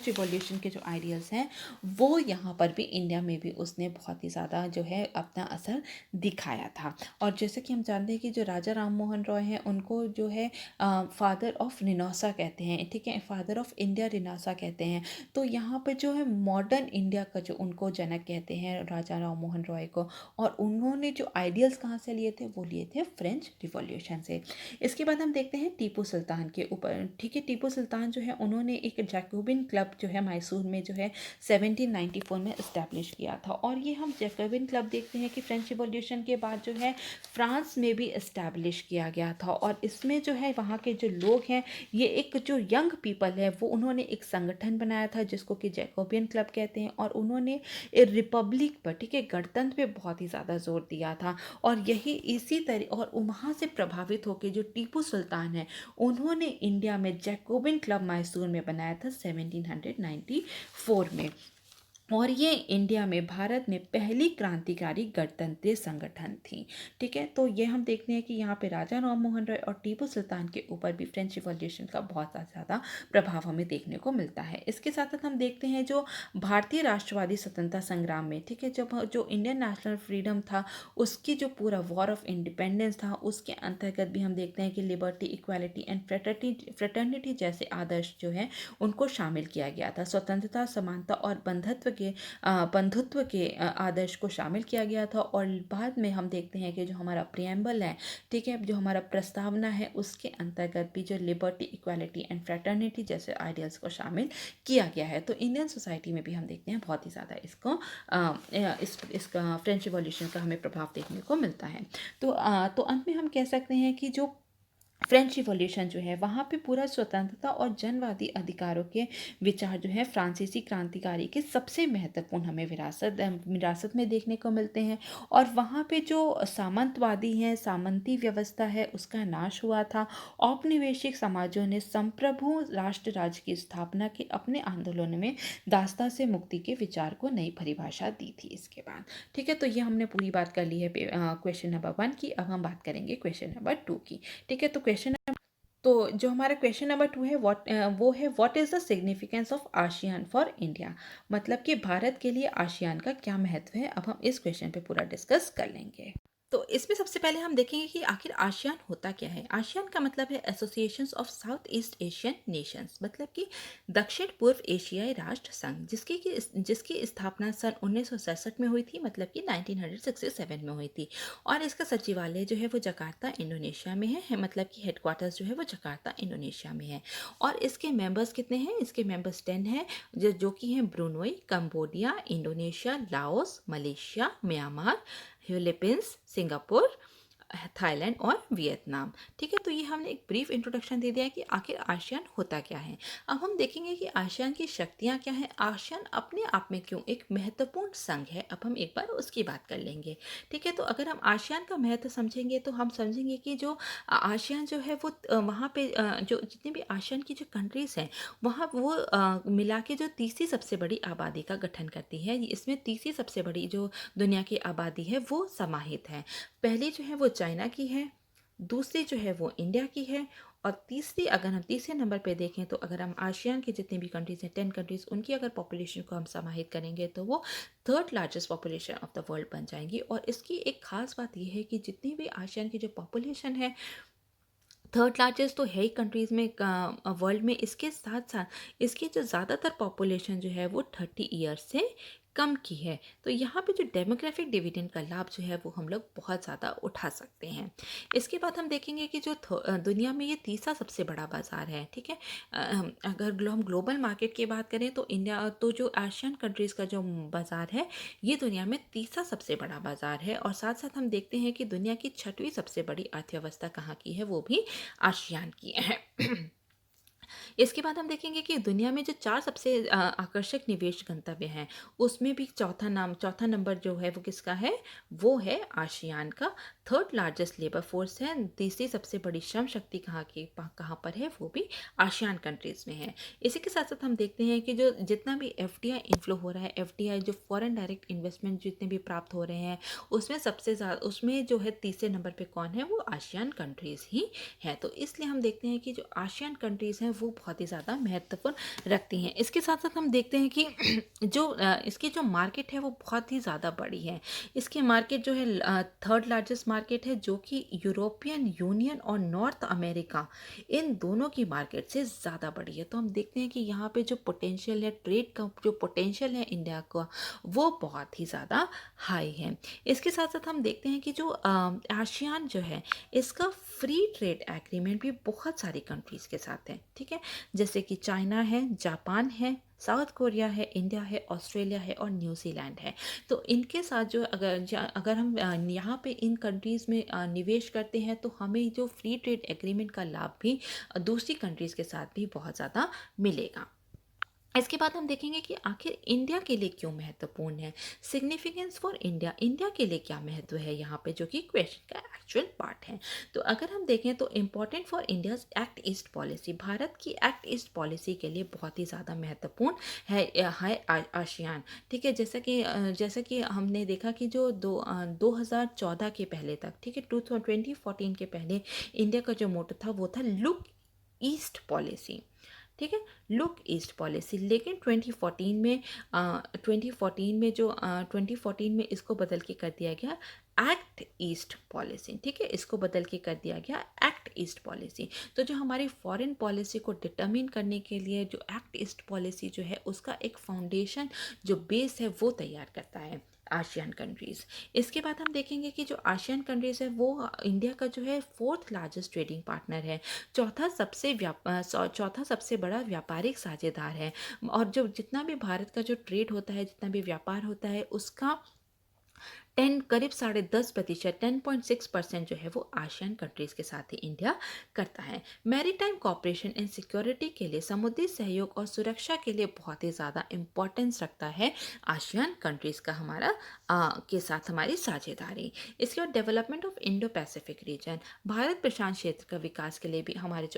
रिवॉल्यूशन के जो आइडियल्स हैं वो यहाँ पर भी इंडिया में भी उसने बहुत ही ज़्यादा जो है अपना असर दिखाया था। और जैसे कि हम जानते हैं कि जो राजा राम मोहन रॉय हैं उनको जो है फादर ऑफ रिनासा कहते हैं, ठीक है, फादर ऑफ इंडिया रिनासा कहते हैं। तो यहाँ पर जो है मॉडर्न इंडिया का जो उनको जनक कहते हैं राजा राम मोहन रॉय को, और उन्होंने जो आइडियल्स कहाँ से लिए थे वो लिए थे फ्रेंच रिवॉल्यूशन से। इसके बाद हम देखते हैं टीपू सुल्तान के ऊपर, ठीक है। टीपू सुल्तान जो है उन्होंने एक जैकोबिन क्लब जो है मैसूर में जो है 1794 में इस्टेब्लिश किया था, और ये हम जैकोबिन क्लब देखते हैं कि फ्रेंच रिवॉल्यूशन के बाद जो है फ्रांस में भी इस्टेब्लिश किया गया था, और इसमें जो है वहाँ के जो लोग हैं ये एक जो यंग पीपल है वो उन्होंने एक संगठन बनाया था जिसको कि जैकोबियन क्लब कहते हैं, और उन्होंने रिपब्लिक पर, ठीक है, गणतंत्र पे बहुत ही ज़्यादा जोर दिया था। और यही इसी तरह और वहाँ से प्रभावित होकर जो टीपू सुल्तान है उन्होंने इंडिया में जैकोबिन क्लब मैसूर में बनाया था 1794 में, और ये इंडिया में भारत में पहली क्रांतिकारी गणतंत्रीय संगठन थी, ठीक है। तो ये हम देखते हैं कि यहाँ पे राजा राम मोहन रॉय और टीपू सुल्तान के ऊपर भी फ्रेंच रिवॉल्यूशन का बहुत ज़्यादा प्रभाव हमें देखने को मिलता है। इसके साथ साथ हम देखते हैं जो भारतीय राष्ट्रवादी स्वतंत्रता संग्राम में, ठीक है, जब जो इंडियन नेशनल फ्रीडम था उसकी जो पूरा वॉर ऑफ इंडिपेंडेंस था उसके अंतर्गत भी हम देखते हैं कि लिबर्टी, इक्वालिटी एंड फ्रेटर्निटी जैसे आदर्श जो है उनको शामिल किया गया था। स्वतंत्रता, समानता और बंधुत्व के आदर्श को शामिल किया गया था, और बाद में हम देखते हैं कि जो हमारा प्रियम्बल है, ठीक है, जो हमारा प्रस्तावना है उसके अंतर्गत भी जो लिबर्टी, इक्वालिटी एंड फ्रेटर्निटी जैसे आइडियल्स को शामिल किया गया है। तो इंडियन सोसाइटी में भी हम देखते हैं बहुत ही ज़्यादा इसका फ्रेंच रिवॉल्यूशन का हमें प्रभाव देखने को मिलता है। तो अंत में हम कह सकते हैं कि जो फ्रेंच रिवॉल्यूशन जो है वहाँ पे पूरा स्वतंत्रता और जनवादी अधिकारों के विचार जो है फ्रांसीसी क्रांतिकारी के सबसे महत्वपूर्ण हमें विरासत में देखने को मिलते हैं, और वहाँ पे जो सामंतवादी हैं, सामंती व्यवस्था है उसका नाश हुआ था। औपनिवेशिक समाजों ने संप्रभु राष्ट्र राज्य की स्थापना के अपने आंदोलन में दासता से मुक्ति के विचार को नई परिभाषा दी थी इसके बाद, ठीक है। तो ये हमने पूरी बात कर ली है क्वेश्चन नंबर 1 की। अब हम बात करेंगे क्वेश्चन नंबर 2 की, ठीक है। तो जो हमारा क्वेश्चन नंबर 2 है वो है what is the significance of ASEAN for India, मतलब कि भारत के लिए आसियान का क्या महत्व है। अब हम इस क्वेश्चन पे पूरा डिस्कस कर लेंगे। तो इसमें सबसे पहले हम देखेंगे कि आखिर आसियान होता क्या है। आसियान का मतलब है associations of south east Asian Nations, मतलब कि दक्षिण पूर्व एशियाई राष्ट्र संघ, जिसकी स्थापना सन 1967 में हुई थी, मतलब कि 1967 में हुई थी। और इसका सचिवालय जो है वो जकार्ता इंडोनेशिया में है, मतलब कि हेडक्वार्टर्स जो है वो जकार्ता इंडोनेशिया में है। और इसके मेंबर्स कितने हैं, इसके मेंबर्स 10 हैं, जो कि हैं Brunei, Cambodia, Indonesia, Laos, Malaysia, Myanmar, Philippines, Singapore, Thailand और वियतनाम, ठीक है। तो ये हमने एक ब्रीफ इंट्रोडक्शन दे दिया है कि आखिर आसियान होता क्या है। अब हम देखेंगे कि आसियान की शक्तियाँ क्या हैं, आसियान अपने आप में क्यों एक महत्वपूर्ण संघ है। अब हम एक बार उसकी बात कर लेंगे, ठीक है। तो अगर हम आसियान का महत्व समझेंगे तो हम समझेंगे कि जो आसियान जो है वो वहाँ पे जो जितनी भी आसियान की जो कंट्रीज़ हैं वहाँ वो मिला के जो तीसरी सबसे बड़ी आबादी का गठन करती है। इसमें तीसरी सबसे बड़ी जो दुनिया की आबादी है वो समाहित है। पहली जो है वो चाइना की है, दूसरी जो है वो इंडिया की है, और तीसरी, अगर हम तीसरे नंबर पे देखें तो अगर हम आसियान की जितनी भी कंट्रीज़ हैं 10 कंट्रीज़, उनकी अगर पॉपुलेशन को हम समाहित करेंगे तो वो third largest population of the world बन जाएंगी। और इसकी एक खास बात यह है कि जितनी भी आसियान की जो पॉपुलेशन है थर्ड लार्जेस्ट तो है ही कंट्रीज़ में वर्ल्ड में, इसके साथ साथ इसकी जो ज़्यादातर पॉपुलेशन जो है वो 30 ईयर्स से कम की है। तो यहाँ पे जो डेमोग्राफिक डिविडेंड का लाभ जो है वो हम लोग बहुत ज़्यादा उठा सकते हैं। इसके बाद हम देखेंगे कि जो दुनिया में ये तीसरा सबसे बड़ा बाज़ार है, ठीक है। अगर हम ग्लोबल मार्केट की बात करें तो इंडिया, तो जो एशियन कंट्रीज़ का जो बाज़ार है ये दुनिया में तीसरा सबसे बड़ा बाज़ार है। और साथ साथ हम देखते हैं कि दुनिया की छठवीं सबसे बड़ी अर्थव्यवस्था कहाँ की है, वो भी आसियान की है। इसके बाद हम देखेंगे कि दुनिया में जो चार सबसे आकर्षक निवेश गंतव्य हैं उसमें भी चौथा नंबर जो है वो किसका है, वो है आसियान का। थर्ड लार्जेस्ट लेबर फोर्स है, तीसरी सबसे बड़ी श्रम शक्ति कहाँ पर है, वो भी आसियान कंट्रीज में है। इसी के साथ साथ हम देखते हैं कि जो जितना भी एफडीआई इन्फ्लो हो रहा है, एफडीआई जो फॉरेन डायरेक्ट इन्वेस्टमेंट जितने भी प्राप्त हो रहे हैं उसमें सबसे ज़्यादा, उसमें जो है तीसरे नंबर पे कौन है, वो आसियान कंट्रीज़ ही है। तो इसलिए हम देखते हैं कि जो आसियान कंट्रीज़ हैं वो बहुत ही ज़्यादा महत्वपूर्ण रखती हैं। इसके साथ साथ हम देखते हैं कि इसकी जो मार्केट है वो बहुत ही ज़्यादा बड़ी है। इसकी मार्केट जो है थर्ड लार्जेस्ट मार्केट है, जो कि यूरोपियन यूनियन और नॉर्थ अमेरिका इन दोनों की मार्केट से ज़्यादा बड़ी है। तो हम देखते हैं कि यहाँ पे जो पोटेंशियल है, ट्रेड का जो पोटेंशियल है इंडिया का, वो बहुत ही ज़्यादा हाई है। इसके साथ साथ हम देखते हैं कि जो आसियान जो है इसका फ्री ट्रेड एग्रीमेंट भी बहुत सारी कंट्रीज़ के साथ है, ठीक है। जैसे कि चाइना है, जापान है, साउथ कोरिया है, इंडिया है, ऑस्ट्रेलिया है और न्यूजीलैंड है। तो इनके साथ जो अगर हम यहाँ पे इन कंट्रीज़ में निवेश करते हैं तो हमें जो फ्री ट्रेड एग्रीमेंट का लाभ भी दूसरी कंट्रीज़ के साथ भी बहुत ज़्यादा मिलेगा। इसके बाद हम देखेंगे कि आखिर इंडिया के लिए क्यों महत्वपूर्ण है, सिग्निफिकेंस फॉर इंडिया, इंडिया के लिए क्या महत्व है यहाँ पे, जो कि क्वेश्चन का एक्चुअल पार्ट है। तो अगर हम देखें तो important for India's act east policy, Bharat की एक्ट ईस्ट पॉलिसी के लिए बहुत ही ज़्यादा महत्वपूर्ण है आसियान, ठीक है। जैसा कि हमने देखा कि जो 2014 के पहले तक, ठीक है, 2014 के पहले इंडिया का जो मोटो था वो था लुक ईस्ट पॉलिसी, ठीक है, लुक ईस्ट पॉलिसी। लेकिन 2014 में इसको बदल के कर दिया गया एक्ट ईस्ट पॉलिसी, ठीक है, इसको बदल के कर दिया गया एक्ट ईस्ट पॉलिसी। तो जो हमारी फॉरेन पॉलिसी को डिटरमिन करने के लिए जो एक्ट ईस्ट पॉलिसी जो है उसका एक फाउंडेशन, जो बेस है, वो तैयार करता है आसियान कंट्रीज़। इसके बाद हम देखेंगे कि जो आसियान कंट्रीज़ है वो इंडिया का जो है फोर्थ लार्जेस्ट ट्रेडिंग पार्टनर है, चौथा सबसे बड़ा व्यापारिक साझेदार है। और जो जितना भी भारत का जो ट्रेड होता है, जितना भी व्यापार होता है, उसका करीब 10.5%, 10.6% जो है वो आसियान कंट्रीज़ के साथ ही इंडिया करता है। मैरीटाइम कॉपरेशन एंड सिक्योरिटी के लिए, समुद्री सहयोग और सुरक्षा के लिए बहुत ही ज़्यादा इम्पोर्टेंस रखता है आसियान कंट्रीज़ का के साथ हमारी साझेदारी। इसके बाद development of Indo Pacific region, Bharat प्रशांत क्षेत्र का विकास के लिए भी हमारे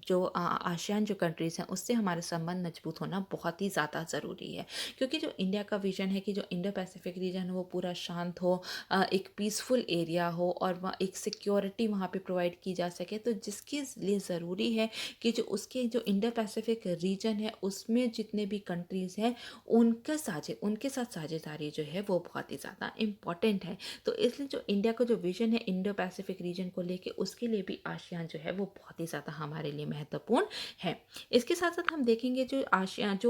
जो आसियान जो कंट्रीज़ हैं उससे हमारे संबंध मजबूत होना बहुत ही ज़्यादा ज़रूरी है। क्योंकि जो इंडिया का विजन है कि जो इंडो पैसिफिक रीजन हो वो पूरा शांत हो, एक पीसफुल एरिया हो और वहाँ एक सिक्योरिटी वहाँ पे प्रोवाइड की जा सके, तो जिसके लिए ज़रूरी है कि जो उसके जो इंडो पैसिफिक रीजन है उसमें जितने भी कंट्रीज़ हैं उनके साथ साझेदारी जो है वो बहुत ही ज़्यादा इम्पॉर्टेंट है। तो इसलिए जो इंडिया का जो विजन है इंडो पैसिफिक रीजन को लेके, उसके लिए भी आसियान जो है वो बहुत ही ज़्यादा हमारे लिए महत्वपूर्ण है। इसके साथ साथ हम देखेंगे जो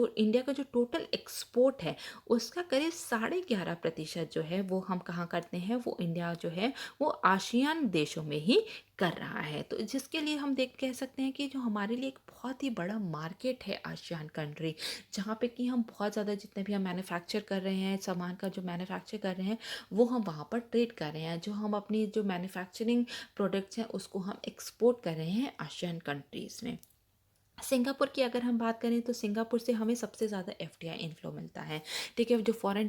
इंडिया का जो टोटल एक्सपोर्ट है उसका करीब 11.5% जो है वो हम कहाँ करते हैं, वो इंडिया जो है वो आसियान देशों में ही कर रहा है। तो जिसके लिए हम कह सकते हैं कि जो हमारे लिए एक बहुत ही बड़ा मार्केट है आसियान कंट्री, जहाँ पे कि हम बहुत ज़्यादा जितने भी हम मैन्युफैक्चर कर रहे हैं, सामान का जो मैन्युफैक्चर कर रहे हैं वो हम वहाँ पर ट्रेड कर रहे हैं, जो हम अपनी जो मैन्युफैक्चरिंग प्रोडक्ट्स हैं उसको हम एक्सपोर्ट कर रहे हैं आसियान कंट्रीज़ में। सिंगापुर की अगर हम बात करें तो सिंगापुर से हमें सबसे ज़्यादा एफडीआई इन्फ्लो मिलता है। ठीक है, जो फॉरेन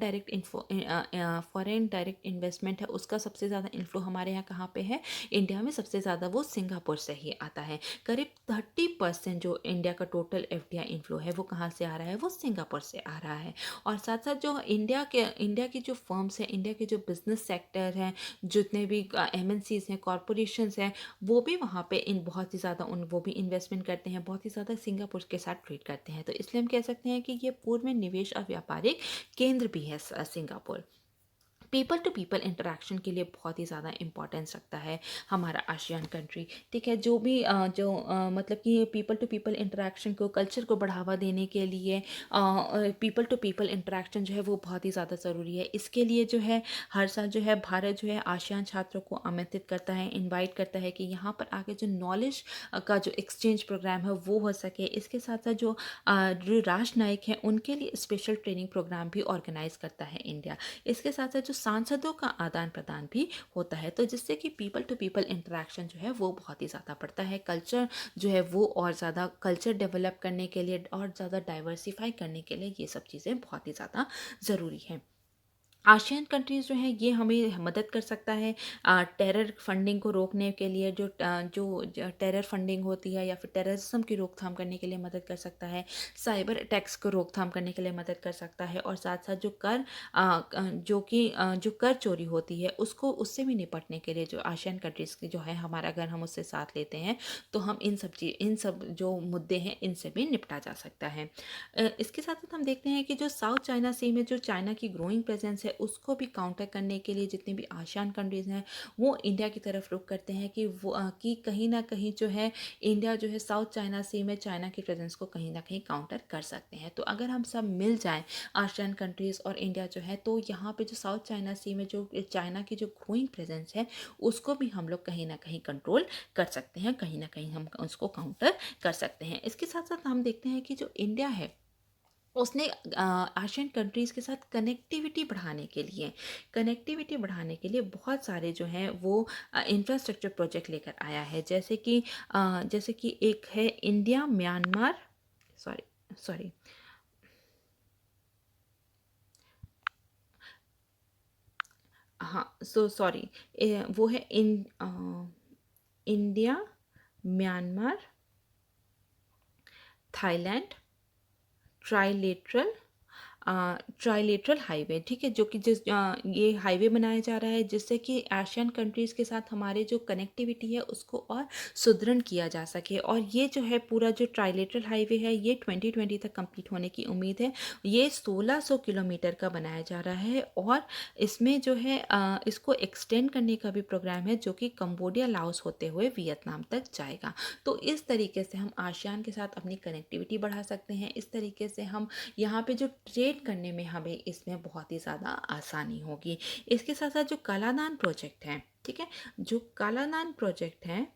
डायरेक्ट इन्वेस्टमेंट है उसका सबसे ज़्यादा इन्फ्लो हमारे यहाँ कहाँ पे है, इंडिया में सबसे ज़्यादा वो सिंगापुर से ही आता है। करीब 30% जो इंडिया का टोटल एफडीआई इन्फ्लो है वो कहाँ से आ रहा है, वो सिंगापुर से आ रहा है। और साथ साथ जो इंडिया की जो फर्म्स हैं, इंडिया के जो बिजनेस सेक्टर हैं, जितने भी एमएनसीज हैं, कॉरपोरेशंस हैं, वो भी वहाँ पे इन बहुत ही ज़्यादा वो भी इन्वेस्टमेंट करते हैं, बहुत ही ज़्यादा सिंगापुर के साथ ट्रेड करते हैं। तो इसलिए हम कह सकते हैं कि ये पूर्व में निवेश और व्यापारिक केंद्र भी है Singapore. People to people interaction के लिए बहुत ही ज़्यादा इंपॉर्टेंस रखता है हमारा आसियान कंट्री। ठीक है, जो भी मतलब कि पीपल टू पीपल इंटरेक्शन को, कल्चर को बढ़ावा देने के लिए पीपल टू पीपल इंटरेक्शन जो है वो बहुत ही ज़्यादा ज़रूरी है। इसके लिए जो है हर साल जो है भारत जो है आसियान छात्रों को आमंत्रित करता है, इनवाइट करता है कि यहाँ पर आके जो नॉलेज का जो एक्सचेंज प्रोग्राम है वो हो सके। इसके साथ साथ जो राष्ट्रनायक हैं उनके लिए स्पेशल ट्रेनिंग प्रोग्राम भी ऑर्गेनाइज करता है इंडिया। इसके साथ साथ जो सांसदों का आदान प्रदान भी होता है, तो जिससे कि पीपल टू पीपल इंटरेक्शन जो है वो बहुत ही ज़्यादा बढ़ता है। कल्चर जो है वो और ज़्यादा कल्चर डेवलप करने के लिए और ज़्यादा डाइवर्सिफाई करने के लिए ये सब चीज़ें बहुत ही ज़्यादा ज़रूरी हैं। आशियन कंट्रीज़ जो हैं ये हमें मदद कर सकता है टेरर फंडिंग को रोकने के लिए, जो टेरर फंडिंग होती है या फिर टेररिज्म की रोकथाम करने के लिए मदद कर सकता है, साइबर अटैक्स को रोकथाम करने के लिए मदद कर सकता है, और साथ साथ जो कर चोरी होती है उसको उससे भी निपटने के लिए जो आशियन कंट्रीज़ की जो है हमारा, अगर हम उससे साथ लेते हैं तो हम इन सब जो मुद्दे हैं इनसे भी निपटा जा सकता है। इसके साथ साथ हम देखते हैं कि जो साउथ चाइना सी में जो चाइना की ग्रोइंग प्रेजेंस है उसको भी काउंटर करने के लिए जितने भी आसियान कंट्रीज़ हैं वो इंडिया की तरफ रुख करते हैं कि कहीं ना कहीं जो है इंडिया जो है साउथ चाइना सी में चाइना की प्रेजेंस को कहीं ना कहीं काउंटर कर सकते हैं। तो अगर हम सब मिल जाएं आसियान कंट्रीज़ और इंडिया जो है, तो यहाँ पे जो साउथ चाइना सी में जो चाइना की जो ग्रोइंग प्रेजेंस है उसको भी हम लोग कहीं ना कहीं कंट्रोल कर सकते हैं, कहीं ना कहीं हम उसको काउंटर कर सकते हैं। इसके साथ साथ हम देखते हैं कि जो इंडिया है उसने आशियन कंट्रीज़ के साथ कनेक्टिविटी बढ़ाने के लिए बहुत सारे जो हैं वो इंफ्रास्ट्रक्चर प्रोजेक्ट लेकर आया है। जैसे कि एक है इंडिया म्यांमार, सॉरी सॉरी हाँ, सो सॉरी, वो है India Myanmar Thailand trilateral trilateral highway. ठीक है, जो कि ये हाईवे बनाया जा रहा है जिससे कि एशियन कंट्रीज़ के साथ हमारे जो कनेक्टिविटी है उसको और सुदृढ़ किया जा सके। और ये जो है पूरा जो ट्राइलेटरल हाईवे है ये 2020 तक कंप्लीट होने की उम्मीद है। ये 1600 किलोमीटर का बनाया जा रहा है और इसमें जो है इसको एक्सटेंड करने का भी प्रोग्राम है जो कि कंबोडिया, लाओस होते हुए वियतनाम तक जाएगा। तो इस तरीके से हम आसियान के साथ अपनी कनेक्टिविटी बढ़ा सकते हैं। इस तरीके से हम यहाँ पे जो ट्रेड करने में हमें इसमें बहुत ही ज़्यादा आसानी होगी। इसके साथ साथ जो कालादान प्रोजेक्ट है, ठीक है, जो कालादान प्रोजेक्ट है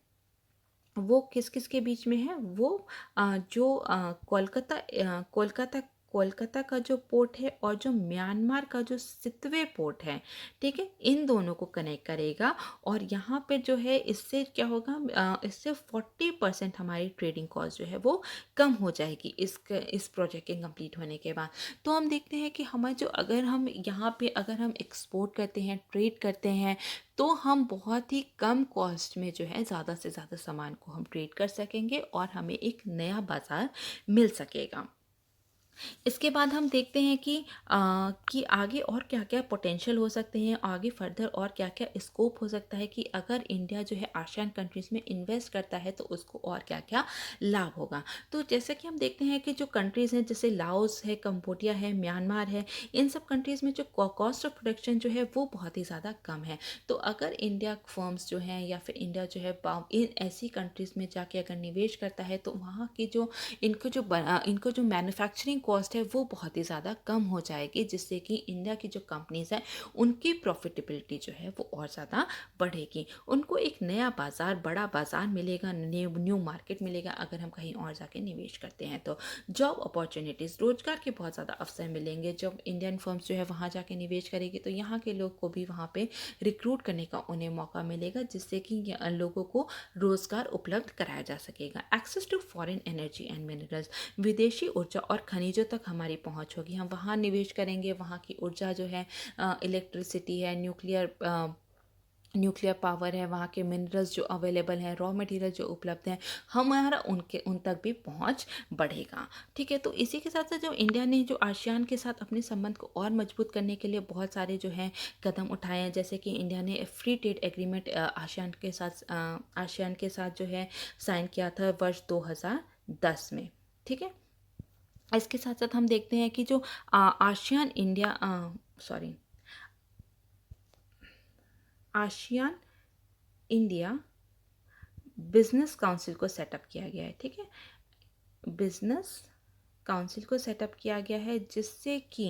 वो किस किस के बीच में है, वो जो कोलकाता का जो पोर्ट है और जो म्यांमार का जो सितवे पोर्ट है, ठीक है, इन दोनों को कनेक्ट करेगा। और यहाँ पे जो है इससे क्या होगा, इससे 40% हमारी ट्रेडिंग कॉस्ट जो है वो कम हो जाएगी इस प्रोजेक्ट के कंप्लीट होने के बाद। तो हम देखते हैं कि हमें जो अगर हम यहाँ पे अगर हम एक्सपोर्ट करते हैं, ट्रेड करते हैं, तो हम बहुत ही कम कॉस्ट में जो है ज़्यादा से ज़्यादा सामान को हम ट्रेड कर सकेंगे और हमें एक नया बाज़ार मिल सकेगा। इसके बाद हम देखते हैं कि आगे और क्या क्या पोटेंशियल हो सकते हैं, आगे फर्दर और क्या क्या स्कोप हो सकता है कि अगर इंडिया जो है आसियान कंट्रीज़ में इन्वेस्ट करता है तो उसको और क्या क्या लाभ होगा। तो जैसे कि हम देखते हैं कि जो कंट्रीज़ हैं जैसे लाओस है, कंबोडिया है, म्यांमार है, इन सब कंट्रीज़ में जो कॉस्ट ऑफ प्रोडक्शन जो है वो बहुत ही ज़्यादा कम है। तो अगर इंडिया फर्म्स जो हैं या फिर इंडिया जो है इन ऐसी कंट्रीज़ में जाके अगर निवेश करता है तो वहाँ की जो इनको जो मैन्युफैक्चरिंग कॉस्ट है वो बहुत ही ज़्यादा कम हो जाएगी, जिससे कि इंडिया की जो कंपनीज़ हैं उनकी प्रॉफिटेबिलिटी जो है वो और ज़्यादा बढ़ेगी। उनको एक नया बाज़ार, बड़ा बाज़ार मिलेगा, न्यू मार्केट मिलेगा अगर हम कहीं और जाके निवेश करते हैं तो। जॉब अपॉर्चुनिटीज़, रोजगार के बहुत ज़्यादा अवसर मिलेंगे। जब इंडियन फर्म्स जो है वहाँ जाके निवेश करेगी तो यहाँ के लोग को भी वहाँ पे रिक्रूट करने का उन्हें मौका मिलेगा, जिससे कि लोगों को रोजगार उपलब्ध कराया जा सकेगा। Access to foreign energy and minerals, विदेशी ऊर्जा और खनिजों तक हमारी पहुंच होगी। हम वहाँ निवेश करेंगे, वहाँ की ऊर्जा जो है, इलेक्ट्रिसिटी है, न्यूक्लियर पावर है, वहाँ के मिनरल्स जो अवेलेबल हैं, रॉ मटेरियल जो उपलब्ध हैं, हमारा उन तक भी पहुँच बढ़ेगा। ठीक है, तो इसी के साथ साथ जो इंडिया ने जो आसियान के साथ अपने संबंध को और मजबूत करने के लिए बहुत सारे जो हैं कदम उठाए हैं, जैसे कि इंडिया ने फ्री ट्रेड एग्रीमेंट आसियान के साथ जो है साइन किया था वर्ष 2010 में। ठीक है, इसके साथ साथ हम देखते हैं कि जो ASEAN India sorry ASEAN India business council को सेटअप किया गया है। ठीक है, बिजनेस काउंसिल को सेटअप किया गया है, जिससे कि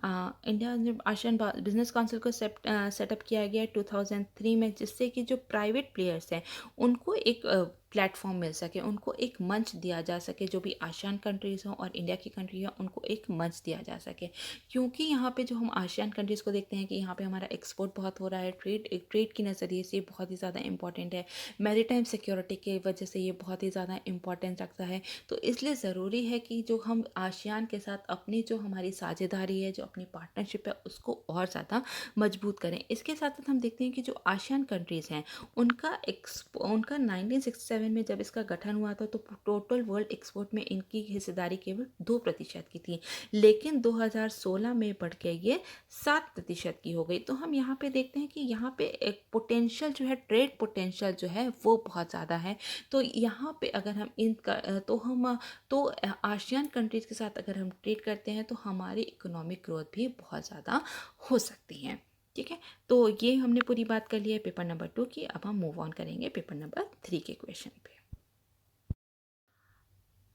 इंडिया ने आसियान बिजनेस काउंसिल को सेटअप किया गया है 2003 में, जिससे कि जो प्राइवेट प्लेयर्स हैं उनको एक प्लेटफॉर्म मिल सके, उनको एक मंच दिया जा सके। जो भी आसियान कंट्रीज़ हों और इंडिया की कंट्री हो, उनको एक मंच दिया जा सके, क्योंकि यहाँ पे जो हम आसियान कंट्रीज़ को देखते हैं कि यहाँ पे हमारा एक्सपोर्ट बहुत हो रहा है, ट्रेड के नज़रिए से ये बहुत ही ज़्यादा इंपॉर्टेंट है, मैरीटाइम सिक्योरिटी की वजह से ये बहुत ही ज़्यादा इंपॉर्टेंस रखता है। तो इसलिए ज़रूरी है कि जो हम आसियान के साथ अपनी जो हमारी साझेदारी है, जो अपनी पार्टनरशिप है, उसको और ज़्यादा मजबूत करें। इसके साथ साथ हम देखते हैं कि जो आसियान कंट्रीज़ हैं उनका 1967 में जब इसका गठन हुआ था तो टोटल वर्ल्ड एक्सपोर्ट में इनकी हिस्सेदारी केवल 2% की थी, लेकिन 2016 में बढ़ के ये 7% की हो गई। तो हम यहाँ पे देखते हैं कि यहाँ पे एक पोटेंशियल जो है, ट्रेड पोटेंशियल जो है वो बहुत ज़्यादा है। तो यहाँ पे अगर हम तो आसियान कंट्रीज़ के साथ अगर हम ट्रेड करते हैं तो हमारी इकोनॉमिक ग्रोथ भी बहुत ज़्यादा हो सकती है। ठीक है, तो ये हमने पूरी बात कर ली है पेपर नंबर 2 की। अब हम मूव ऑन करेंगे पेपर नंबर 3 के क्वेश्चन पे।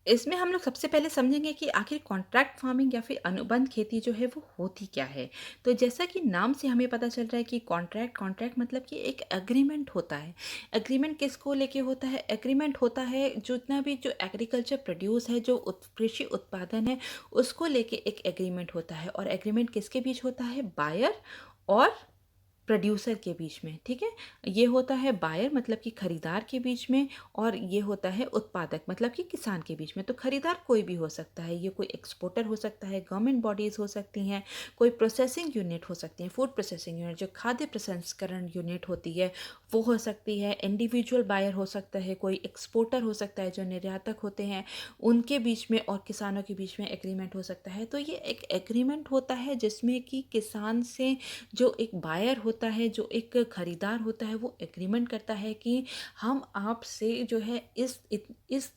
इसमें हम लोग सबसे पहले समझेंगे कि आखिर कॉन्ट्रैक्ट फार्मिंग या फिर अनुबंध खेती जो है वो होती क्या है। तो जैसा कि नाम से हमें पता चल रहा है कि कॉन्ट्रैक्ट मतलब कि एक एग्रीमेंट होता है। एग्रीमेंट किसको लेके होता है? एग्रीमेंट होता है जितना भी जो एग्रीकल्चर प्रोड्यूस है, जो कृषि उत्पादन है, उसको लेके एक एग्रीमेंट होता है। और एग्रीमेंट किसके बीच होता है? बायर और प्रोड्यूसर के बीच में। ठीक है, ये होता है बायर मतलब कि खरीदार के बीच में, और ये होता है उत्पादक मतलब कि किसान के बीच में। तो खरीदार कोई भी हो सकता है, ये कोई एक्सपोर्टर हो सकता है, गवर्नमेंट बॉडीज़ हो सकती हैं, कोई प्रोसेसिंग यूनिट हो सकती हैं, फूड प्रोसेसिंग यूनिट जो खाद्य प्रसंस्करण यूनिट होती है वो हो सकती है, इंडिविजुअल बायर हो सकता है, कोई एक्सपोर्टर हो सकता है जो निर्यातक होते हैं उनके बीच में, और किसानों के बीच में एग्रीमेंट हो सकता है। तो ये एक एग्रीमेंट होता है जिसमें कि किसान से जो एक बायर होता है, जो एक खरीदार होता है, वो एग्रीमेंट करता है कि हम आपसे जो है इस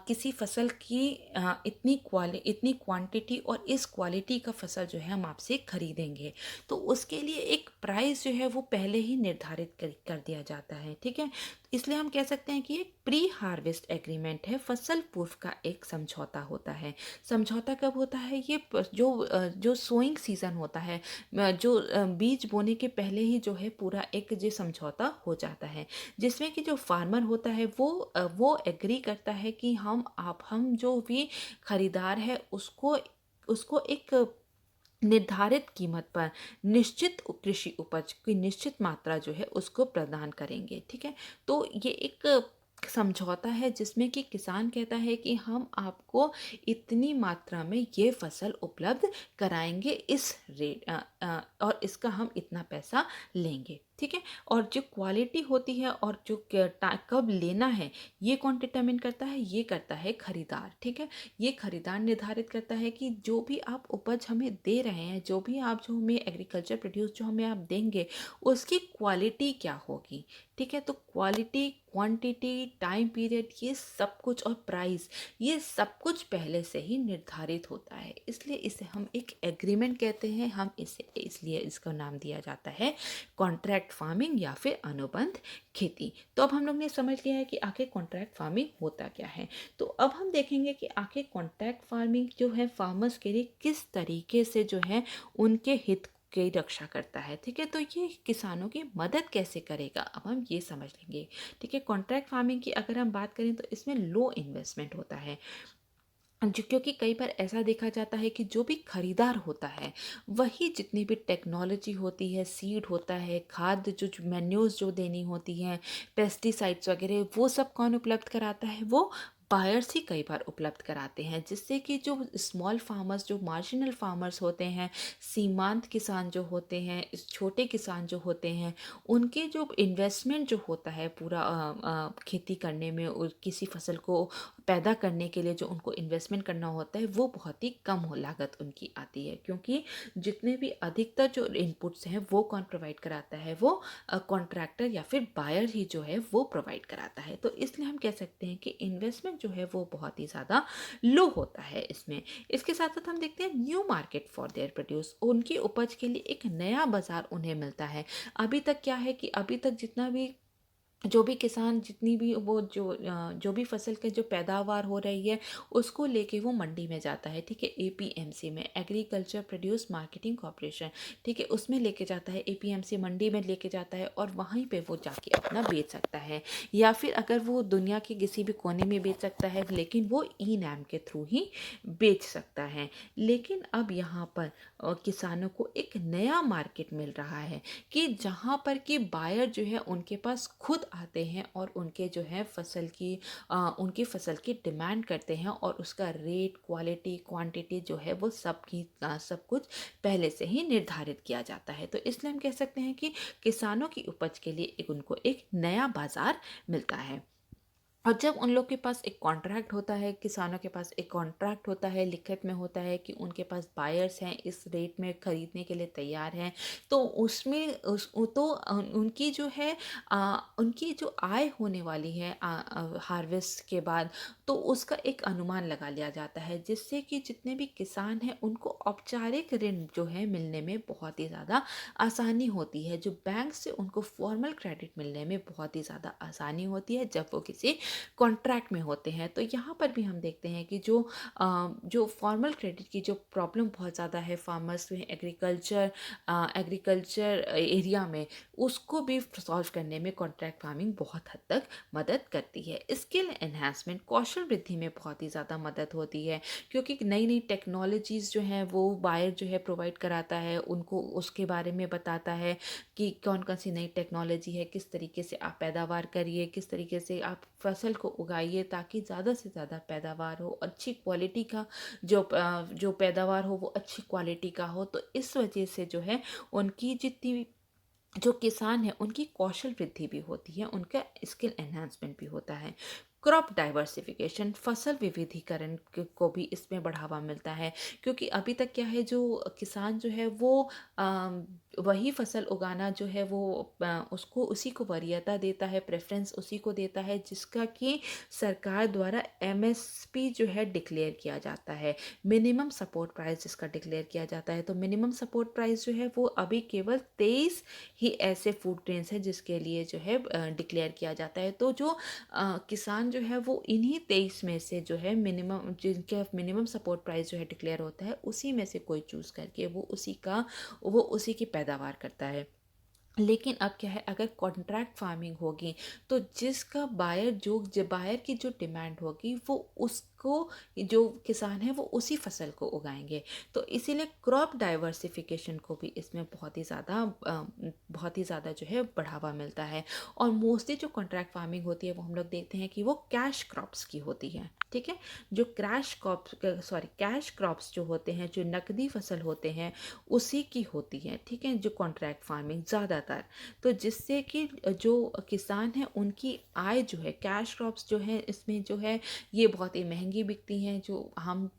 किसी फसल की इतनी क्वांटिटी और इस क्वालिटी का फसल जो है हम आपसे खरीदेंगे। तो उसके लिए एक प्राइस जो है वो पहले ही निर्धारित कर दिया जाता है। ठीक है, इसलिए हम कह सकते हैं कि एक प्री हार्वेस्ट एग्रीमेंट है, फसल पूर्व का एक समझौता होता है। समझौता कब होता है? ये जो सोइंग सीजन होता है, जो बीज बोने के पहले ही जो है पूरा एक जो समझौता हो जाता है, जिसमें कि जो फार्मर होता है वो एग्री करता है कि हम जो भी खरीदार है उसको एक निर्धारित कीमत पर निश्चित कृषि उपज की निश्चित मात्रा जो है उसको प्रदान करेंगे। ठीक है, तो ये एक समझौता है जिसमें कि किसान कहता है कि हम आपको इतनी मात्रा में ये फसल उपलब्ध कराएंगे इस रेट और इसका हम इतना पैसा लेंगे। ठीक है, और जो क्वालिटी होती है और जो कब लेना है ये कौन डिटरमिन करता है? ये करता है खरीदार। ठीक है, ये खरीदार निर्धारित करता है कि जो भी आप उपज हमें दे रहे हैं, जो हमें एग्रीकल्चर प्रोड्यूस जो हमें आप देंगे उसकी क्वालिटी क्या होगी। ठीक है, तो क्वालिटी, क्वांटिटी, टाइम पीरियड, ये सब कुछ, और प्राइस, ये सब कुछ पहले से ही निर्धारित होता है। इसलिए इसे हम एक एग्रीमेंट कहते हैं, हम इसे इसलिए इसका नाम दिया जाता है कॉन्ट्रैक्ट फार्मिंग या फिर अनुबंध खेती। तो अब हम लोग ने समझ लिया है कि आखिर कॉन्ट्रैक्ट फार्मिंग होता क्या है। तो अब हम देखेंगे कि आखिर कॉन्ट्रैक्ट फार्मिंग जो है फार्मर्स के लिए किस तरीके से जो है उनके हित की रक्षा करता है। ठीक है, तो ये किसानों की मदद कैसे करेगा, अब हम ये समझ लेंगे। ठीक है, कॉन्ट्रैक्ट फार्मिंग की अगर हम बात करें तो इसमें लो इन्वेस्टमेंट होता है, जो क्योंकि कई बार ऐसा देखा जाता है कि जो भी खरीदार होता है वही जितनी भी टेक्नोलॉजी होती है, सीड होता है, खाद जो मैन्यूज जो देनी होती हैं, पेस्टिसाइड्स वगैरह, वो सब कौन उपलब्ध कराता है, वो बायर्स ही कई बार उपलब्ध कराते हैं। जिससे कि जो स्मॉल फार्मर्स, जो मार्जिनल फार्मर्स होते हैं, सीमांत किसान जो होते हैं, इस छोटे किसान जो होते हैं, उनके जो इन्वेस्टमेंट जो होता है पूरा खेती करने में, किसी फसल को पैदा करने के लिए जो उनको इन्वेस्टमेंट करना होता है वो बहुत ही कम हो लागत उनकी आती है। क्योंकि जितने भी अधिकतर जो इनपुट्स हैं वो कौन प्रोवाइड कराता है, वो कॉन्ट्रैक्टर या फिर बायर ही जो है वो प्रोवाइड कराता है। तो इसलिए हम कह सकते हैं कि इन्वेस्टमेंट जो है वो बहुत ही ज़्यादा लो होता है इसमें। इसके साथ साथ हम देखते हैं new market for their produce, उनकी उपज के लिए एक नया बाजार उन्हें मिलता है। अभी तक क्या है कि अभी तक जितना भी जो भी किसान, जितनी भी वो जो भी फसल के जो पैदावार हो रही है उसको लेके वो मंडी में जाता है। ठीक है, एपीएमसी में, एग्रीकल्चर प्रोड्यूस मार्केटिंग कॉर्पोरेशन, ठीक है, उसमें लेके जाता है, एपीएमसी मंडी में लेके जाता है और वहीं पे वो जाके अपना बेच सकता है। या फिर अगर वो दुनिया के किसी भी कोने में बेच सकता है, लेकिन वो ई नैम के थ्रू ही बेच सकता है। लेकिन अब यहाँ पर किसानों को एक नया मार्केट मिल रहा है कि जहाँ पर कि बायर जो है उनके पास खुद आते हैं और उनके जो है उनकी फसल की डिमांड करते हैं और उसका रेट, क्वालिटी, क्वांटिटी जो है वो सब कुछ पहले से ही निर्धारित किया जाता है। तो इसलिए हम कह सकते हैं कि किसानों की उपज के लिए उनको एक नया बाजार मिलता है। और जब उन लोग के पास एक कॉन्ट्रैक्ट होता है, किसानों के पास एक कॉन्ट्रैक्ट होता है, लिखित में होता है कि उनके पास बायर्स हैं, इस रेट में खरीदने के लिए तैयार हैं, तो उसमें उनकी जो है उनकी जो आय होने वाली है हार्वेस्ट के बाद, तो उसका एक अनुमान लगा लिया जाता है। जिससे कि जितने भी किसान हैं उनको औपचारिक ऋण जो है मिलने में बहुत ही ज़्यादा आसानी होती है। जो बैंक से उनको फॉर्मल क्रेडिट मिलने में बहुत ही ज़्यादा आसानी होती है जब वो किसी कॉन्ट्रैक्ट में होते हैं। तो यहाँ पर भी हम देखते हैं कि जो फॉर्मल क्रेडिट की जो प्रॉब्लम बहुत ज़्यादा है फार्मर्स में, एग्रीकल्चर एरिया में, उसको भी सॉल्व करने में कॉन्ट्रैक्ट फार्मिंग बहुत हद तक मदद करती है। स्किल एनहांसमेंट, कौशल वृद्धि में बहुत ही ज़्यादा मदद होती है। क्योंकि नई नई टेक्नोलॉजीज़ जो हैं वो बायर जो है प्रोवाइड कराता है, उनको उसके बारे में बताता है कि कौन कौन सी नई टेक्नोलॉजी है, किस तरीके से आप पैदावार करिए, किस तरीके से आप फसल को उगाइए ताकि ज़्यादा से ज़्यादा पैदावार हो, अच्छी क्वालिटी का जो पैदावार हो वो अच्छी क्वालिटी का हो। तो इस वजह से जो है उनकी जितनी जो किसान है उनकी कौशल वृद्धि भी होती है, उनका स्किल एनहांसमेंट भी होता है। क्रॉप डाइवर्सिफिकेशन, फसल विविधीकरण को भी इसमें बढ़ावा मिलता है। क्योंकि अभी तक क्या है, जो किसान जो है वो वही फसल उगाना जो है वो उसको उसी को वरीयता देता है, प्रेफरेंस उसी को देता है जिसका कि सरकार द्वारा एमएसपी जो है डिक्लेयर किया जाता है, मिनिमम सपोर्ट प्राइस जिसका डिक्लेयर किया जाता है। तो मिनिमम सपोर्ट प्राइस जो है वो अभी केवल 23 ही ऐसे फूड ग्रेन्स है जिसके लिए जो है डिक्लेयर किया जाता है। तो जो किसान जो है वो इन्हीं 23 में से जो है मिनिमम, जिनके मिनिमम सपोर्ट प्राइस जो है डिक्लेयर होता है, उसी में से कोई चूज़ करके वो उसी की पैदावार करता है। लेकिन अब क्या है, अगर कॉन्ट्रैक्ट फार्मिंग होगी तो जिसका बायर की जो डिमांड होगी वो उसको, जो किसान है वो उसी फसल को उगाएंगे। तो इसीलिए क्रॉप डाइवर्सिफिकेशन को भी इसमें बहुत ही ज़्यादा जो है बढ़ावा मिलता है। और मोस्टली जो कॉन्ट्रैक्ट फार्मिंग होती है वो हम लोग देखते हैं कि वो कैश क्रॉप्स की होती है। ठीक है, जो कैश क्रॉप्स जो होते हैं, जो नकदी फसल होते हैं, उसी की होती है। ठीक है, जो कॉन्ट्रैक्ट फार्मिंग ज़्यादातर, तो जिससे कि जो किसान हैं उनकी आय जो है, कैश क्रॉप्स जो है इसमें जो है ये बहुत ही महंगी बिकती हैं। जो हम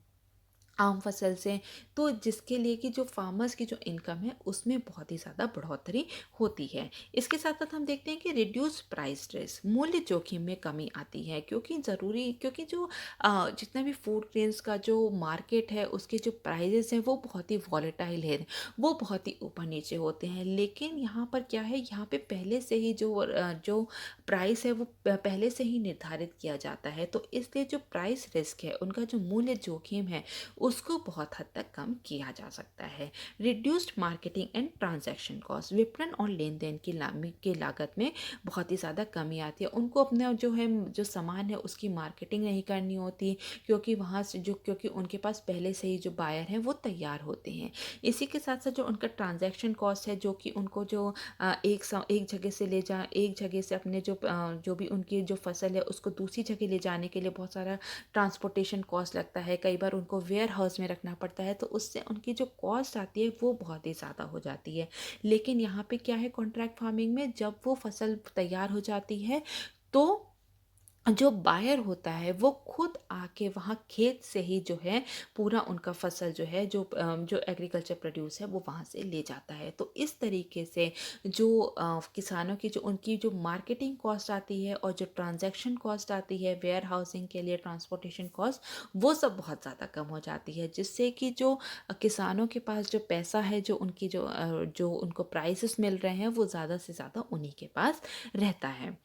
आम फसल से, तो जिसके लिए कि जो फार्मर्स की जो इनकम है उसमें बहुत ही ज़्यादा बढ़ोतरी होती है। इसके साथ साथ हम देखते हैं कि रिड्यूस प्राइस रिस्क, मूल्य जोखिम में कमी आती है, क्योंकि जो जितना भी फूड ग्रेन्स का जो मार्केट है उसके जो प्राइजेस हैं वो बहुत ही वॉलेटाइल है, वो बहुत ही ऊपर नीचे होते हैं। लेकिन यहाँ पर क्या है, यहाँ पे पहले से ही जो प्राइस है वो पहले से ही निर्धारित किया जाता है, तो इसलिए जो प्राइस रिस्क है, उनका जो मूल्य जोखिम है उसको बहुत हद तक कम किया जा सकता है। Reduced marketing and transaction cost, विपणन और लेन देन की लागत में बहुत ही ज़्यादा कमी आती है। उनको अपना जो सामान है उसकी मार्केटिंग नहीं करनी होती, क्योंकि उनके पास पहले से ही जो बायर हैं वो तैयार होते हैं। इसी के साथ साथ जो उनका ट्रांजैक्शन कॉस्ट है, जो कि उनको जो एक जगह से एक जगह से अपने जो भी उनकी जो फसल है उसको दूसरी जगह ले जाने के लिए बहुत सारा ट्रांसपोर्टेशन कॉस्ट लगता है, कई बार उनको वेयर हाउस में रखना पड़ता है, तो उससे उनकी जो कॉस्ट आती है वो बहुत ही ज़्यादा हो जाती है। लेकिन यहाँ पे क्या है, कॉन्ट्रैक्ट फार्मिंग में जब वो फसल तैयार हो जाती है तो जो बायर होता है वो खुद आके वहाँ खेत से ही जो है पूरा उनका फसल जो है जो एग्रीकल्चर प्रोड्यूस है वो वहाँ से ले जाता है। तो इस तरीके से जो किसानों की जो उनकी जो मार्केटिंग कॉस्ट आती है और जो ट्रांजैक्शन कॉस्ट आती है वेयर हाउसिंग के लिए, ट्रांसपोर्टेशन कॉस्ट, वो सब बहुत ज़्यादा कम हो जाती है, जिससे कि जो किसानों के पास जो पैसा है, जो उनको प्राइसेस मिल रहे हैं वो ज़्यादा से ज़्यादा उन्हीं के पास रहता है।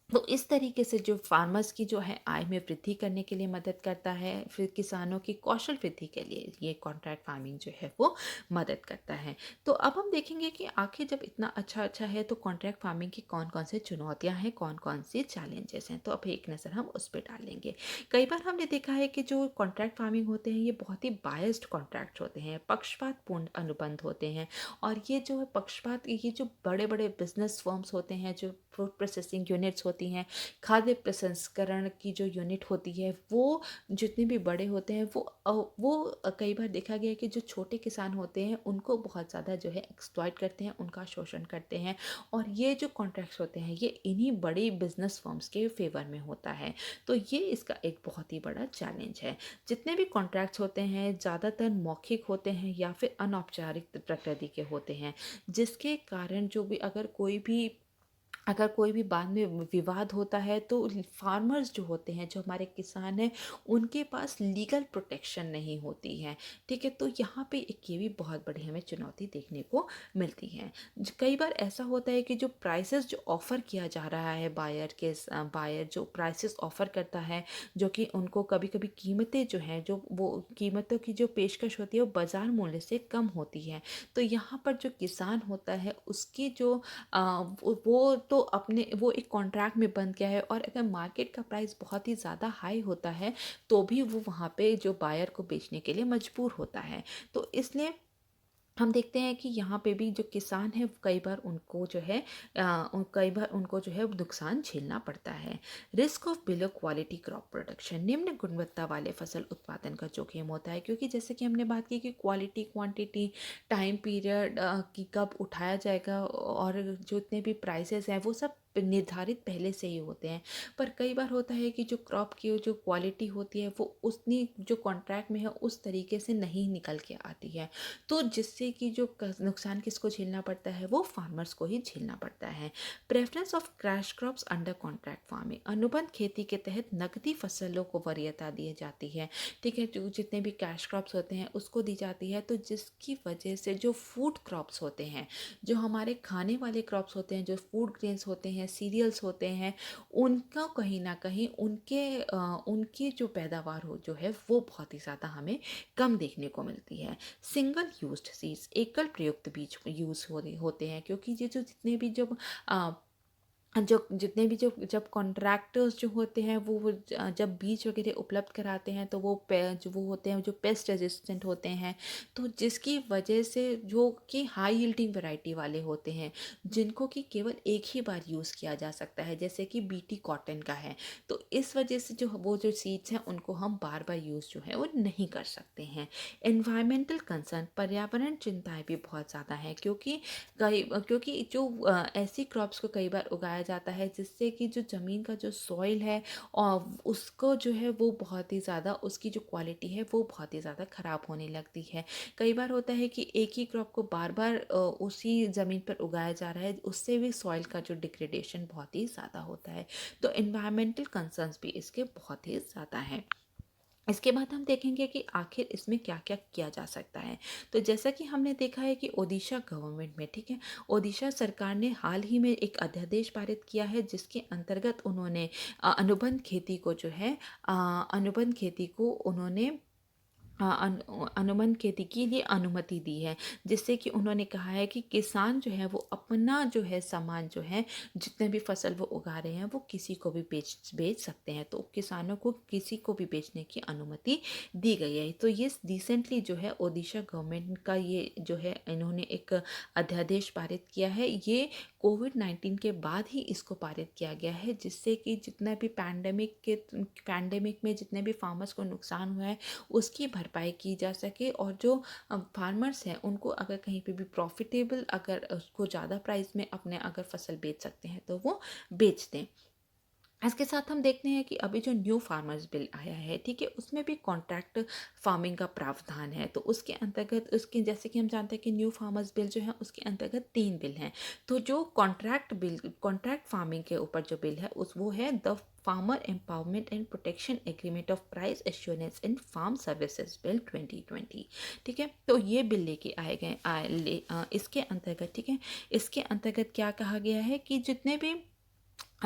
तो इस तरीके से जो फार्मर्स की जो है आय में वृद्धि करने के लिए मदद करता है, फिर किसानों की कौशल वृद्धि के लिए ये कॉन्ट्रैक्ट फार्मिंग जो है वो मदद करता है। तो अब हम देखेंगे कि आखिर जब इतना अच्छा है तो कॉन्ट्रैक्ट फार्मिंग की कौन कौन सी चुनौतियां हैं, कौन कौन सी चैलेंजेस हैं, तो अब एक नज़र हम उस पर डालेंगे। कई बार हमने देखा है कि जो कॉन्ट्रैक्ट फार्मिंग होते हैं ये बहुत ही बायस्ड कॉन्ट्रैक्ट होते हैं, पक्षपातपूर्ण अनुबंध होते हैं, और ये जो है ये जो बड़े बड़े बिजनेस फर्म्स होते हैं, जो फूड प्रोसेसिंग यूनिट्स होती हैं, खाद्य प्रसंस्करण की जो यूनिट होती है, वो जितने भी बड़े होते हैं वो कई बार देखा गया है कि जो छोटे किसान होते हैं उनको बहुत ज़्यादा जो है एक्सप्लॉइट करते हैं, उनका शोषण करते हैं, और ये जो कॉन्ट्रैक्ट्स होते हैं ये इन्हीं बड़ी बिजनेस फर्म्स के फेवर में होता है। तो ये इसका एक बहुत ही बड़ा चैलेंज है। जितने भी कॉन्ट्रैक्ट्स होते हैं ज़्यादातर मौखिक होते हैं या फिर अनौपचारिक प्रकृति के होते हैं, जिसके कारण अगर कोई भी बाद में विवाद होता है तो फार्मर्स जो होते हैं, जो हमारे किसान हैं, उनके पास लीगल प्रोटेक्शन नहीं होती है। ठीक है, तो यहाँ पे एक ये भी बहुत बड़ी हमें चुनौती देखने को मिलती है। कई बार ऐसा होता है कि जो प्राइसेस जो ऑफ़र किया जा रहा है, बायर जो प्राइसेस ऑफ़र करता है, जो कि उनको कभी कभी कीमतें जो हैं, जो वो कीमतों की जो पेशकश होती है वो बाज़ार मूल्य से कम होती है। तो यहाँ पर जो किसान होता है उसकी जो वो तो अपने वो एक कॉन्ट्रैक्ट में बंध गया है, और अगर मार्केट का प्राइस बहुत ही ज़्यादा हाई होता है तो भी वो वहाँ पे जो बायर को बेचने के लिए मजबूर होता है। तो इसलिए हम देखते हैं कि यहाँ पे भी जो किसान है कई बार उनको जो है नुकसान झेलना पड़ता है। Risk of below quality crop production, निम्न गुणवत्ता वाले फसल उत्पादन का जोखिम होता है, क्योंकि जैसे कि हमने बात की कि क्वालिटी, क्वांटिटी, टाइम पीरियड की कब उठाया जाएगा, और जो इतने भी प्राइसेस हैं वो सब निर्धारित पहले से ही होते हैं। पर कई बार होता है कि जो क्रॉप की जो क्वालिटी होती है वो उतनी जो कॉन्ट्रैक्ट में है उस तरीके से नहीं निकल के आती है, तो जिससे कि जो नुकसान किसको झेलना पड़ता है, वो फार्मर्स को ही झेलना पड़ता है। Preference of cash crops under contract farming, अनुबंध खेती के तहत नकदी फसलों को वरीयता दी जाती है। ठीक है, जो जितने भी कैश क्रॉप्स होते हैं उसको दी जाती है, तो जिसकी वजह से जो फूड क्रॉप्स होते हैं, जो हमारे खाने वाले क्रॉप्स होते हैं, जो फूड ग्रेन्स होते हैं, सीरियल्स होते हैं, उनका कहीं ना कहीं उनकी जो पैदावार हो जो है वो बहुत ही ज़्यादा हमें कम देखने को मिलती है। सिंगल यूज्ड सीड्स, एकल प्रयुक्त बीज यूज़ होते हैं, क्योंकि ये जो जितने भी जब कॉन्ट्रैक्टर्स जो होते हैं वो जब बीज वगैरह उपलब्ध कराते हैं तो वो होते हैं जो पेस्ट रेजिस्टेंट होते हैं, तो जिसकी वजह से जो कि हाई यील्डिंग वैरायटी वाले होते हैं, जिनको कि केवल एक ही बार यूज़ किया जा सकता है, जैसे कि बीटी कॉटन का है, तो इस वजह से जो सीड्स हैं उनको हम बार बार यूज़ जो है वो नहीं कर सकते हैं। एनवायरमेंटल कंसर्न, पर्यावरण चिंताएं भी बहुत ज़्यादा हैं, क्योंकि जो ऐसी क्रॉप्स को कई बार उगाया जाता है, जिससे कि जो ज़मीन का जो सॉइल है और उसको जो है वो बहुत ही ज़्यादा उसकी जो क्वालिटी है वो बहुत ही ज़्यादा ख़राब होने लगती है। कई बार होता है कि एक ही क्रॉप को बार-बार उसी ज़मीन पर उगाया जा रहा है, उससे भी सॉइल का जो डिग्रेडेशन बहुत ही ज़्यादा होता है। तो एनवायरमेंटल कंसर्न्स भी इसके बहुत ही ज़्यादा हैं। इसके बाद हम देखेंगे कि आखिर इसमें क्या-क्या किया जा सकता है। तो जैसा कि हमने देखा है कि ओडिशा गवर्नमेंट में, ठीक है, ओडिशा सरकार ने हाल ही में एक अध्यादेश पारित किया है, जिसके अंतर्गत उन्होंने अनुबंध खेती को जो है अनुबंध खेती को उन्होंने अनुबंध खेती के लिए अनुमति दी है, जिससे कि उन्होंने कहा है कि किसान जो है वो अपना जो है सामान जो है, जितने भी फसल वो उगा रहे हैं वो किसी को भी बेच बेच सकते हैं। तो किसानों को किसी को भी बेचने की अनुमति दी गई है। तो ये रिसेंटली जो है ओडिशा गवर्नमेंट का ये जो है इन्होंने एक अध्यादेश पारित किया है। ये कोविड-19 के बाद ही इसको पारित किया गया है, जिससे कि जितना भी पैंडेमिक में जितने भी फार्मर्स को नुकसान हुआ है उसकी भरपाई की जा सके, और जो फार्मर्स हैं उनको अगर कहीं पे भी प्रॉफिटेबल, अगर उसको ज़्यादा प्राइस में अपने अगर फसल बेच सकते हैं तो वो बेच दें। इसके साथ हम देखते हैं कि अभी जो न्यू फार्मर्स बिल आया है, ठीक है, उसमें भी कॉन्ट्रैक्ट फार्मिंग का प्रावधान है। तो उसके अंतर्गत उसके जैसे कि हम जानते हैं कि न्यू फार्मर्स बिल जो है उसके अंतर्गत 3 बिल हैं। तो जो कॉन्ट्रैक्ट फार्मिंग के ऊपर जो बिल है उस वो है the farmer empowerment and protection agreement of price assurance in farm services bill 2020, ठीक है। तो ये बिल लेके आए गए इसके अंतर्गत, ठीक है, इसके अंतर्गत क्या कहा गया है कि जितने भी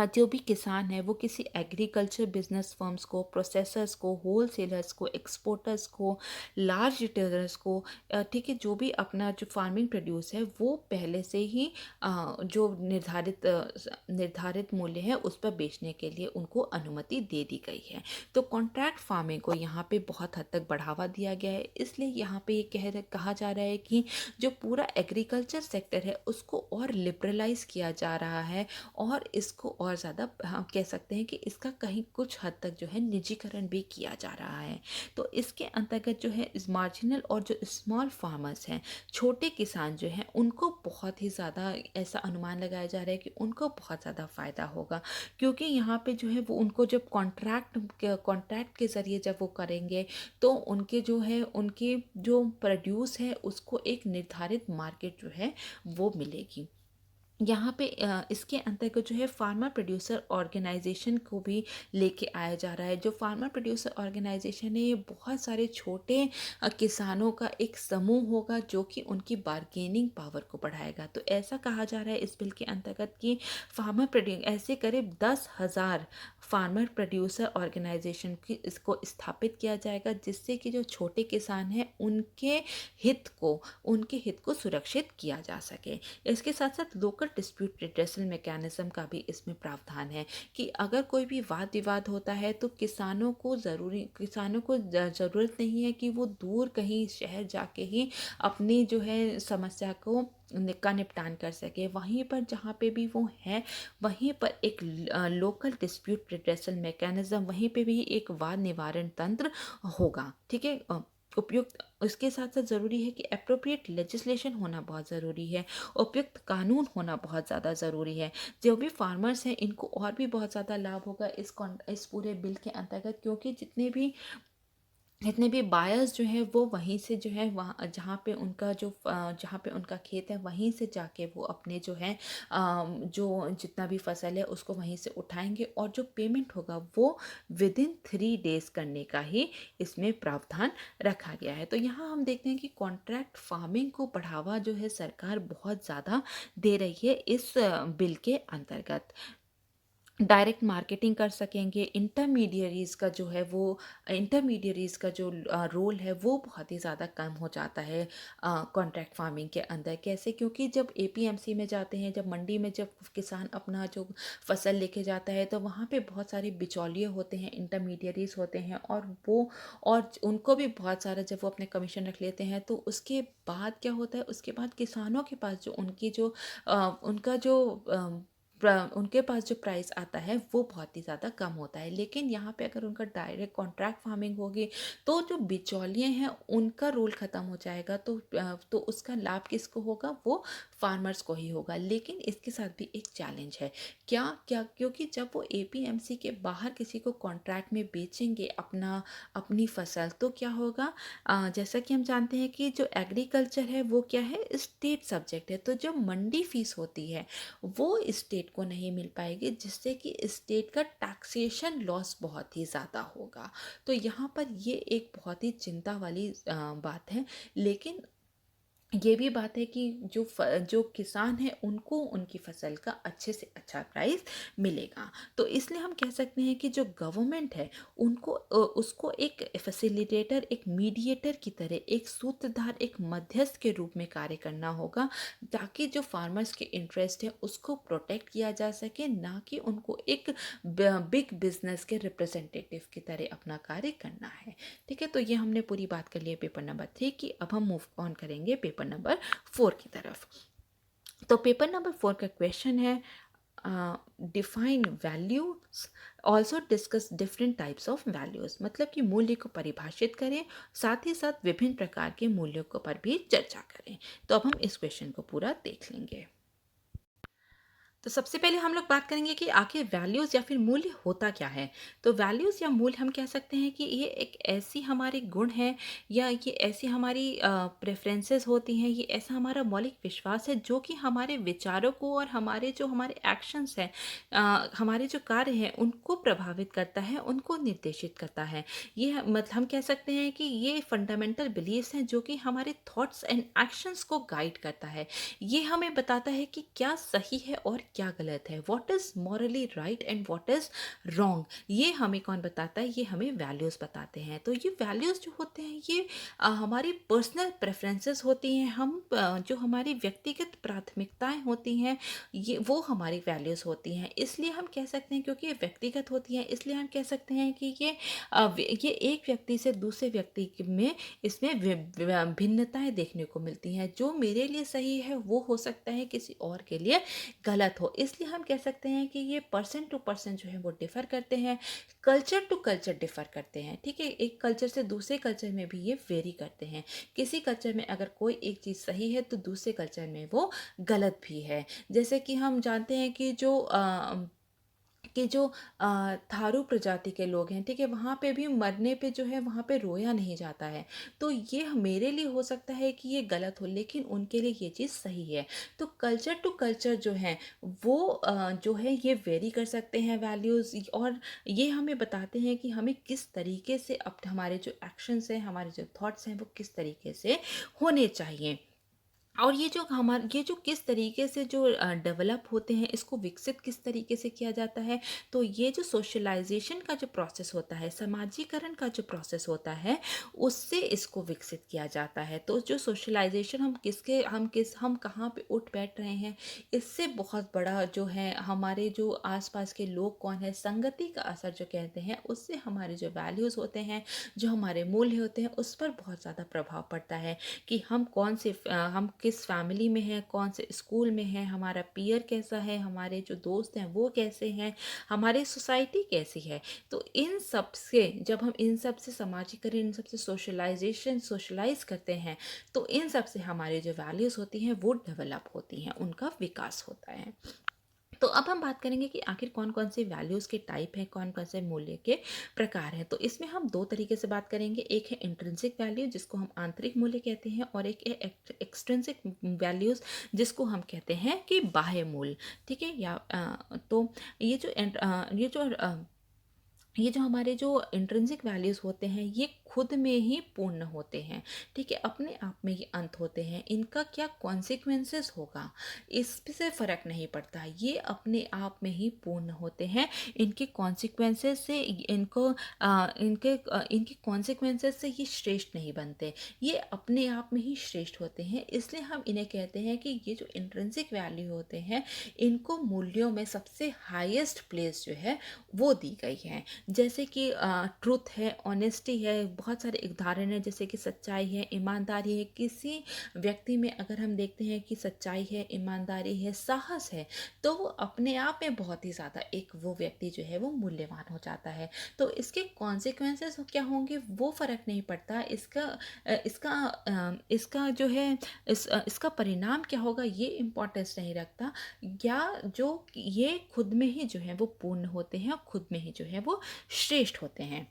जो भी किसान है वो किसी एग्रीकल्चर बिजनेस फर्म्स को, प्रोसेसर्स को, होलसेलर्स को, एक्सपोर्टर्स को, लार्ज रिटेलर्स को, ठीक है, जो भी अपना जो फार्मिंग प्रोड्यूस है वो पहले से ही जो निर्धारित मूल्य है उस पर बेचने के लिए उनको अनुमति दे दी गई है। तो कॉन्ट्रैक्ट फार्मिंग को यहाँ पे बहुत हद तक बढ़ावा दिया गया है। इसलिए यहाँ पे ये कहा जा रहा है कि जो पूरा एग्रीकल्चर सेक्टर है उसको और लिबरलाइज किया जा रहा है, और इसको और ज़्यादा हम कह सकते हैं कि इसका कहीं कुछ हद तक जो है निजीकरण भी किया जा रहा है। तो इसके अंतर्गत जो है इस मार्जिनल और जो स्मॉल फार्मर्स हैं, छोटे किसान जो हैं, उनको बहुत ही ज़्यादा ऐसा अनुमान लगाया जा रहा है कि उनको बहुत ज़्यादा फ़ायदा होगा, क्योंकि यहाँ पे जो है वो उनको जब कॉन्ट्रैक्ट के ज़रिए जब वो करेंगे तो उनके जो है उनके जो प्रोड्यूस है उसको एक निर्धारित मार्केट जो है वो मिलेगी। यहाँ पे इसके अंतर्गत जो है फार्मर प्रोड्यूसर ऑर्गेनाइजेशन को भी लेके आया जा रहा है। जो फार्मर प्रोड्यूसर ऑर्गेनाइजेशन है ये बहुत सारे छोटे किसानों का एक समूह होगा जो कि उनकी बार्गेनिंग पावर को बढ़ाएगा। तो ऐसा कहा जा रहा है इस बिल के अंतर्गत कि ऐसे करीब 10,000 फार्मर प्रोड्यूसर ऑर्गेनाइजेशन की इसको स्थापित किया जाएगा, जिससे कि जो छोटे किसान हैं उनके हित को सुरक्षित किया जा सके। इसके साथ साथ लोकल डिस्प्यूट रिड्रेसल मैकेनिज्म का भी इसमें प्रावधान है कि अगर कोई भी वाद विवाद होता है तो किसानों को ज़रूरत नहीं है कि वो दूर कहीं शहर जाके ही अपनी जो है समस्या का निपटान कर सके। वहीं पर जहाँ पे भी वो हैं वहीं पर एक लोकल डिस्प्यूट रिड्रेसल मैकेनिज्म, वहीं पे भी एक वाद निवारण तंत्र होगा, ठीक है, उपयुक्त। उसके साथ साथ ज़रूरी है कि अप्रोप्रिएट लेजिस्लेशन होना बहुत ज़रूरी है, उपयुक्त कानून होना बहुत ज़्यादा ज़रूरी है। जो भी फार्मर्स हैं इनको और भी बहुत ज़्यादा लाभ होगा इस पूरे बिल के अंतर्गत, क्योंकि जितने भी बायर्स जो हैं वो वहीं से जो है वहाँ जहाँ पे उनका खेत है वहीं से जाके वो अपने जो है जो जितना भी फसल है उसको वहीं से उठाएंगे, और जो पेमेंट होगा वो विदिन 3 डेज करने का ही इसमें प्रावधान रखा गया है। तो यहाँ हम देखते हैं कि कॉन्ट्रैक्ट फार्मिंग को बढ़ावा जो है सरकार बहुत ज़्यादा दे रही है इस बिल के अंतर्गत। डायरेक्ट मार्केटिंग कर सकेंगे, इंटरमीडियरीज़ का जो रोल है वो बहुत ही ज़्यादा कम हो जाता है कॉन्ट्रैक्ट फार्मिंग के अंदर। कैसे? क्योंकि जब एपीएमसी में जाते हैं, जब मंडी में जब किसान अपना जो फसल लेके जाता है तो वहाँ पे बहुत सारे बिचौलिए होते हैं, इंटरमीडियरीज़ होते हैं, और उनको भी बहुत सारा जब वो अपने कमीशन रख लेते हैं तो उसके बाद क्या होता है, उसके बाद किसानों के पास जो उनके पास जो प्राइस आता है वो बहुत ही ज़्यादा कम होता है। लेकिन यहाँ पे अगर उनका डायरेक्ट कॉन्ट्रैक्ट फार्मिंग होगी तो जो बिचौलिए हैं उनका रोल ख़त्म हो जाएगा। तो उसका लाभ किसको होगा? वो फार्मर्स को ही होगा। लेकिन इसके साथ भी एक चैलेंज है। क्या क्या क्योंकि जब वो एपीएमसी के बाहर किसी को कॉन्ट्रैक्ट में बेचेंगे अपनी फसल, तो क्या होगा, जैसा कि हम जानते हैं कि जो एग्रीकल्चर है वो क्या है, स्टेट सब्जेक्ट है। तो जो मंडी फीस होती है वो स्टेट को नहीं मिल पाएगी, जिससे कि स्टेट का टैक्सेशन लॉस बहुत ही ज़्यादा होगा। तो यहाँ पर ये एक बहुत ही चिंता वाली बात है। लेकिन ये भी बात है कि जो किसान हैं उनको उनकी फसल का अच्छे से अच्छा प्राइस मिलेगा। तो इसलिए हम कह सकते हैं कि जो गवर्नमेंट है उनको उसको एक फैसिलिटेटर, एक मीडिएटर की तरह, एक सूत्रधार, एक मध्यस्थ के रूप में कार्य करना होगा, ताकि जो फार्मर्स के इंटरेस्ट है उसको प्रोटेक्ट किया जा सके, ना कि उनको एक बिग बिजनेस के रिप्रेजेंटेटिव की तरह अपना कार्य करना है। ठीक है, तो ये हमने पूरी बात कर ली है पेपर नंबर 3 की। अब हम मूव ऑन करेंगे पेपर नंबर 4 की तरफ। तो पेपर नंबर 4 का क्वेश्चन है, define values, also discuss different types of values. मतलब कि मूल्य को परिभाषित करें, साथ ही साथ विभिन्न प्रकार के मूल्यों को पर भी चर्चा करें। तो अब हम इस क्वेश्चन को पूरा देख लेंगे। तो सबसे पहले हम लोग बात करेंगे कि आखिर वैल्यूज़ या फिर मूल्य होता क्या है। तो वैल्यूज़ या मूल्य हम कह सकते हैं कि ये एक ऐसी हमारे गुण है, या ये ऐसी हमारी प्रेफरेंसेस होती हैं, ये ऐसा हमारा मौलिक विश्वास है जो कि हमारे विचारों को और हमारे एक्शंस हैं, हमारे जो कार्य हैं उनको प्रभावित करता है, उनको निर्देशित करता है। ये मतलब हम कह सकते हैं कि ये फंडामेंटल बिलीव्स हैं जो कि हमारे थॉट्स एंड एक्शंस को गाइड करता है। ये हमें बताता है कि क्या सही है और क्या गलत है, what is morally right and what is wrong. ये हमें कौन बताता है, ये हमें वैल्यूज़ बताते हैं। तो ये वैल्यूज़ जो होते हैं ये हमारी पर्सनल प्रेफरेंसेस होती हैं, हम जो हमारी व्यक्तिगत प्राथमिकताएं होती हैं ये वो हमारी वैल्यूज़ होती हैं। इसलिए हम कह सकते हैं, क्योंकि ये व्यक्तिगत होती हैं, इसलिए हम कह सकते हैं कि ये एक व्यक्ति से दूसरे व्यक्ति में इसमें भिन्नताएं देखने को मिलती हैं। जो मेरे लिए सही है वो हो सकता है किसी और के लिए गलत हो। इसलिए हम कह सकते हैं कि ये पर्सन टू पर्सन जो है वो डिफ़र करते हैं, कल्चर टू कल्चर डिफ़र करते हैं। ठीक है, एक कल्चर से दूसरे कल्चर में भी ये वेरी करते हैं। किसी कल्चर में अगर कोई एक चीज़ सही है तो दूसरे कल्चर में वो गलत भी है। जैसे कि हम जानते हैं कि जो थारू प्रजाति के लोग हैं, ठीक है, वहाँ पे भी मरने पे जो है वहाँ पे रोया नहीं जाता है। तो ये मेरे लिए हो सकता है कि ये गलत हो, लेकिन उनके लिए ये चीज़ सही है। तो कल्चर टू कल्चर जो है वो जो है ये वेरी कर सकते हैं वैल्यूज़, और ये हमें बताते हैं कि हमें किस तरीके से अब हमारे जो एक्शंस हैं, हमारे जो थॉट्स हैं वो किस तरीके से होने चाहिए। और ये जो किस तरीके से जो डेवलप होते हैं, इसको विकसित किस तरीके से किया जाता है। तो ये जो सोशलाइजेशन का जो प्रोसेस होता है, समाजीकरण का जो प्रोसेस होता है, उससे इसको विकसित किया जाता है। तो जो सोशलाइजेशन हम कहाँ पे उठ बैठ रहे हैं, इससे बहुत बड़ा जो है हमारे जो आसपास के लोग कौन है, संगति का असर जो कहते हैं, उससे हमारे जो वैल्यूज़ होते हैं, जो हमारे मूल्य होते हैं, उस पर बहुत ज़्यादा प्रभाव पड़ता है कि हम हम किस फैमिली में हैं, कौन से स्कूल में हैं, हमारा पीयर कैसा है, हमारे जो दोस्त हैं वो कैसे हैं, हमारी सोसाइटी कैसी है। तो इन सब से जब हम इन सब से समाजीकरण, इन सब से सोशलाइज करते हैं, तो इन सब से हमारी जो वैल्यूज़ होती हैं वो डेवलप होती हैं, उनका विकास होता है। तो अब हम बात करेंगे कि आखिर कौन कौन से वैल्यूज़ के टाइप हैं, कौन कौन से मूल्य के प्रकार हैं। तो इसमें हम दो तरीके से बात करेंगे। एक है इंट्रिंसिक वैल्यू, जिसको हम आंतरिक मूल्य कहते हैं, और एक है एक्सट्रिंसिक वैल्यूज़, जिसको हम कहते हैं कि बाह्य मूल्य। ठीक है, तो ये जो हमारे जो इंट्रिंसिक वैल्यूज़ होते हैं ये खुद में ही पूर्ण होते हैं। ठीक है, अपने आप में ये अंत होते हैं। इनका क्या कॉन्सिक्वेंसेस होगा इससे फ़र्क नहीं पड़ता, ये अपने आप में ही पूर्ण होते हैं। इनके कॉन्सिक्वेंसेस से इनके कॉन्सिक्वेंसेस से ये श्रेष्ठ नहीं बनते, ये अपने आप में ही श्रेष्ठ होते हैं। इसलिए हम इन्हें कहते हैं कि ये जो इंट्रिंसिक वैल्यू होते हैं, इनको मूल्यों में सबसे हाईएस्ट प्लेस जो है वो दी गई है। जैसे कि ट्रुथ है, ऑनेस्टी है, बहुत सारे उदाहरण हैं जैसे कि सच्चाई है, ईमानदारी है। किसी व्यक्ति में अगर हम देखते हैं कि सच्चाई है, ईमानदारी है, साहस है, तो वो अपने आप में बहुत ही ज़्यादा एक वो व्यक्ति जो है वो मूल्यवान हो जाता है। तो इसके कॉन्सिक्वेंसेस क्या होंगे वो फ़र्क नहीं पड़ता, इसका जो है इसका परिणाम क्या होगा ये इम्पोर्टेंस नहीं रखता, या जो ये खुद में ही जो है वो पूर्ण होते हैं और खुद में ही जो है वो श्रेष्ठ होते हैं।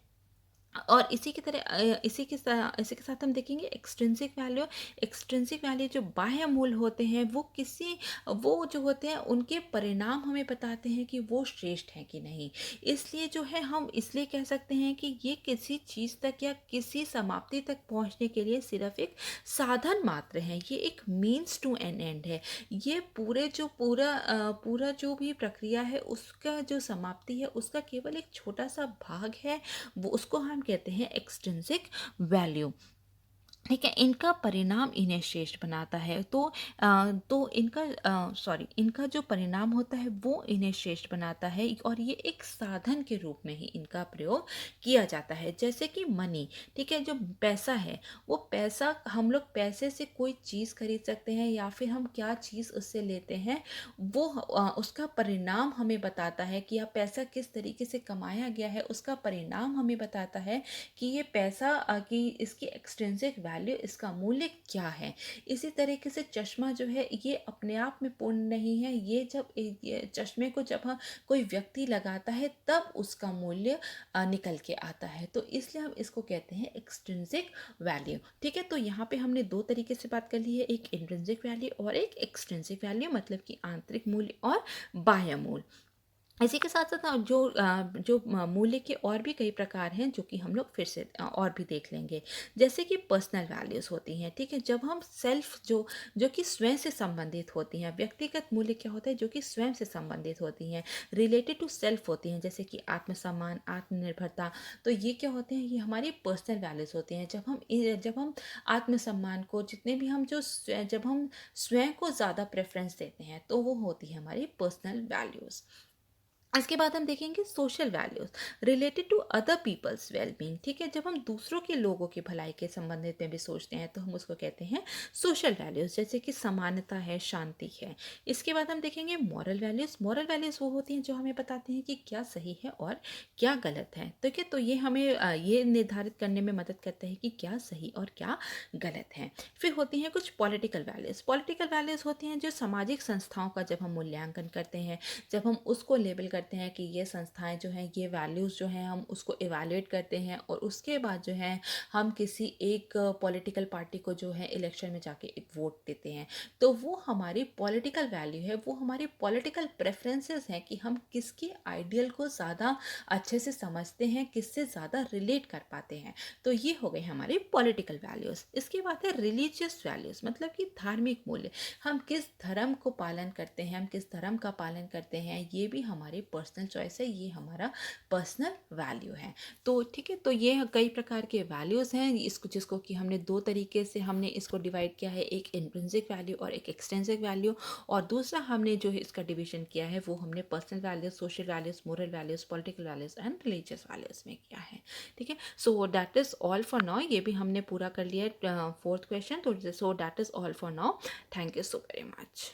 और इसी की तरह इसी के साथ हम देखेंगे एक्सट्रिंसिक वैल्यू। एक्सट्रिंसिक वैल्यू जो बाह्य मूल होते हैं वो जो होते हैं उनके परिणाम हमें बताते हैं कि वो श्रेष्ठ हैं कि नहीं। इसलिए जो है हम इसलिए कह सकते हैं कि ये किसी चीज़ तक या किसी समाप्ति तक पहुंचने के लिए सिर्फ एक साधन मात्र है, ये एक मीन्स टू एन एंड है। ये पूरा जो भी प्रक्रिया है उसका जो समाप्ति है उसका केवल एक छोटा सा भाग है, वो उसको हम कहते हैं एक्सट्रिंसिक वैल्यू। ठीक है, इनका परिणाम इन्हें श्रेष्ठ बनाता है। इनका जो परिणाम होता है वो इन्हें श्रेष्ठ बनाता है, और ये एक साधन के रूप में ही इनका प्रयोग किया जाता है। जैसे कि मनी, ठीक है, जो पैसा है, वो पैसा हम लोग पैसे से कोई चीज़ खरीद सकते हैं या फिर हम क्या चीज़ उससे लेते हैं वो उसका परिणाम हमें बताता है कि यह पैसा किस तरीके से कमाया गया है। उसका परिणाम हमें बताता है कि ये पैसा कि इसकी एक्सट्रिंसिक वैल्यू, इसका मूल्य क्या है। इसी तरीके से चश्मा जो है ये अपने आप में पूर्ण नहीं है, ये चश्मे को जब कोई व्यक्ति लगाता है तब उसका मूल्य निकल के आता है। तो इसलिए हम इसको कहते हैं एक्सट्रिंसिक वैल्यू। ठीक है, तो यहाँ पे हमने दो तरीके से बात कर ली है, एक इंट्रिंसिक वैल्यू और एक एक्सट्रिंसिक वैल्यू, मतलब कि आंतरिक मूल्य और बाह्य मूल्य। इसी के साथ साथ जो मूल्य के और भी कई प्रकार हैं जो कि हम लोग फिर से और भी देख लेंगे। जैसे कि पर्सनल वैल्यूज़ होती हैं, ठीक है, जब हम सेल्फ जो कि स्वयं से संबंधित होती हैं। व्यक्तिगत मूल्य क्या होता है, जो कि स्वयं से संबंधित होती हैं, रिलेटेड टू सेल्फ होती हैं, जैसे कि आत्मसम्मान, आत्मनिर्भरता। तो ये क्या होते हैं, ये हमारी पर्सनल वैल्यूज़ होती हैं। जब हम आत्मसम्मान को जब हम स्वयं को ज़्यादा प्रेफरेंस देते हैं तो वो होती है हमारी पर्सनल वैल्यूज़। इसके बाद हम देखेंगे social values related to other people's wellbeing. ठीक है, जब हम दूसरों के लोगों की भलाई के संबंधित में भी सोचते हैं तो हम उसको कहते हैं सोशल वैल्यूज, जैसे कि समानता है, शांति है। इसके बाद हम देखेंगे मॉरल वैल्यूज। मॉरल वैल्यूज वो होती हैं जो हमें बताते हैं कि क्या सही है और क्या गलत है। ठीक है, तो ये हमें ये निर्धारित करने में मदद करता है कि क्या सही और क्या गलत है। फिर होती हैं कुछ पॉलिटिकल वैल्यूज। पॉलिटिकल वैल्यूज होती हैं जो सामाजिक संस्थाओं का जब हम मूल्यांकन करते हैं, जब हम उसको लेबल करते हैं कि ये संस्थाएं जो हैं, ये वैल्यूज़ जो हैं, हम उसको इवैल्यूएट करते हैं और उसके बाद जो है हम किसी एक पॉलिटिकल पार्टी को जो है इलेक्शन में जाके एक वोट देते हैं। तो वो हमारी पॉलिटिकल वैल्यू है, वो हमारी पॉलिटिकल प्रेफरेंसेस हैं कि हम किसके आइडियल को ज़्यादा अच्छे से समझते हैं, किससे ज़्यादा रिलेट कर पाते हैं। तो ये हो गए हमारे पॉलिटिकल वैल्यूज़। इसके बाद है रिलीजियस वैल्यूज़, मतलब कि धार्मिक मूल्य। हम किस धर्म को पालन करते हैं, हम किस धर्म का पालन करते हैं, ये भी हमारी पर्सनल चॉइस है, ये हमारा पर्सनल वैल्यू है। तो ठीक है, तो ये कई प्रकार के वैल्यूज़ हैं जिसको कि हमने दो तरीके से हमने इसको डिवाइड किया है, एक इंट्रिंसिक वैल्यू और एक एक्सट्रिंसिक वैल्यू। और दूसरा हमने जो है इसका डिवीजन किया है वो हमने personal values, social values, moral values, political values and religious values में किया है। ठीक है, so that is all for now. ये भी हमने पूरा कर लिया है फोर्थ क्वेश्चन। तो so that is all for now. Thank you so very much.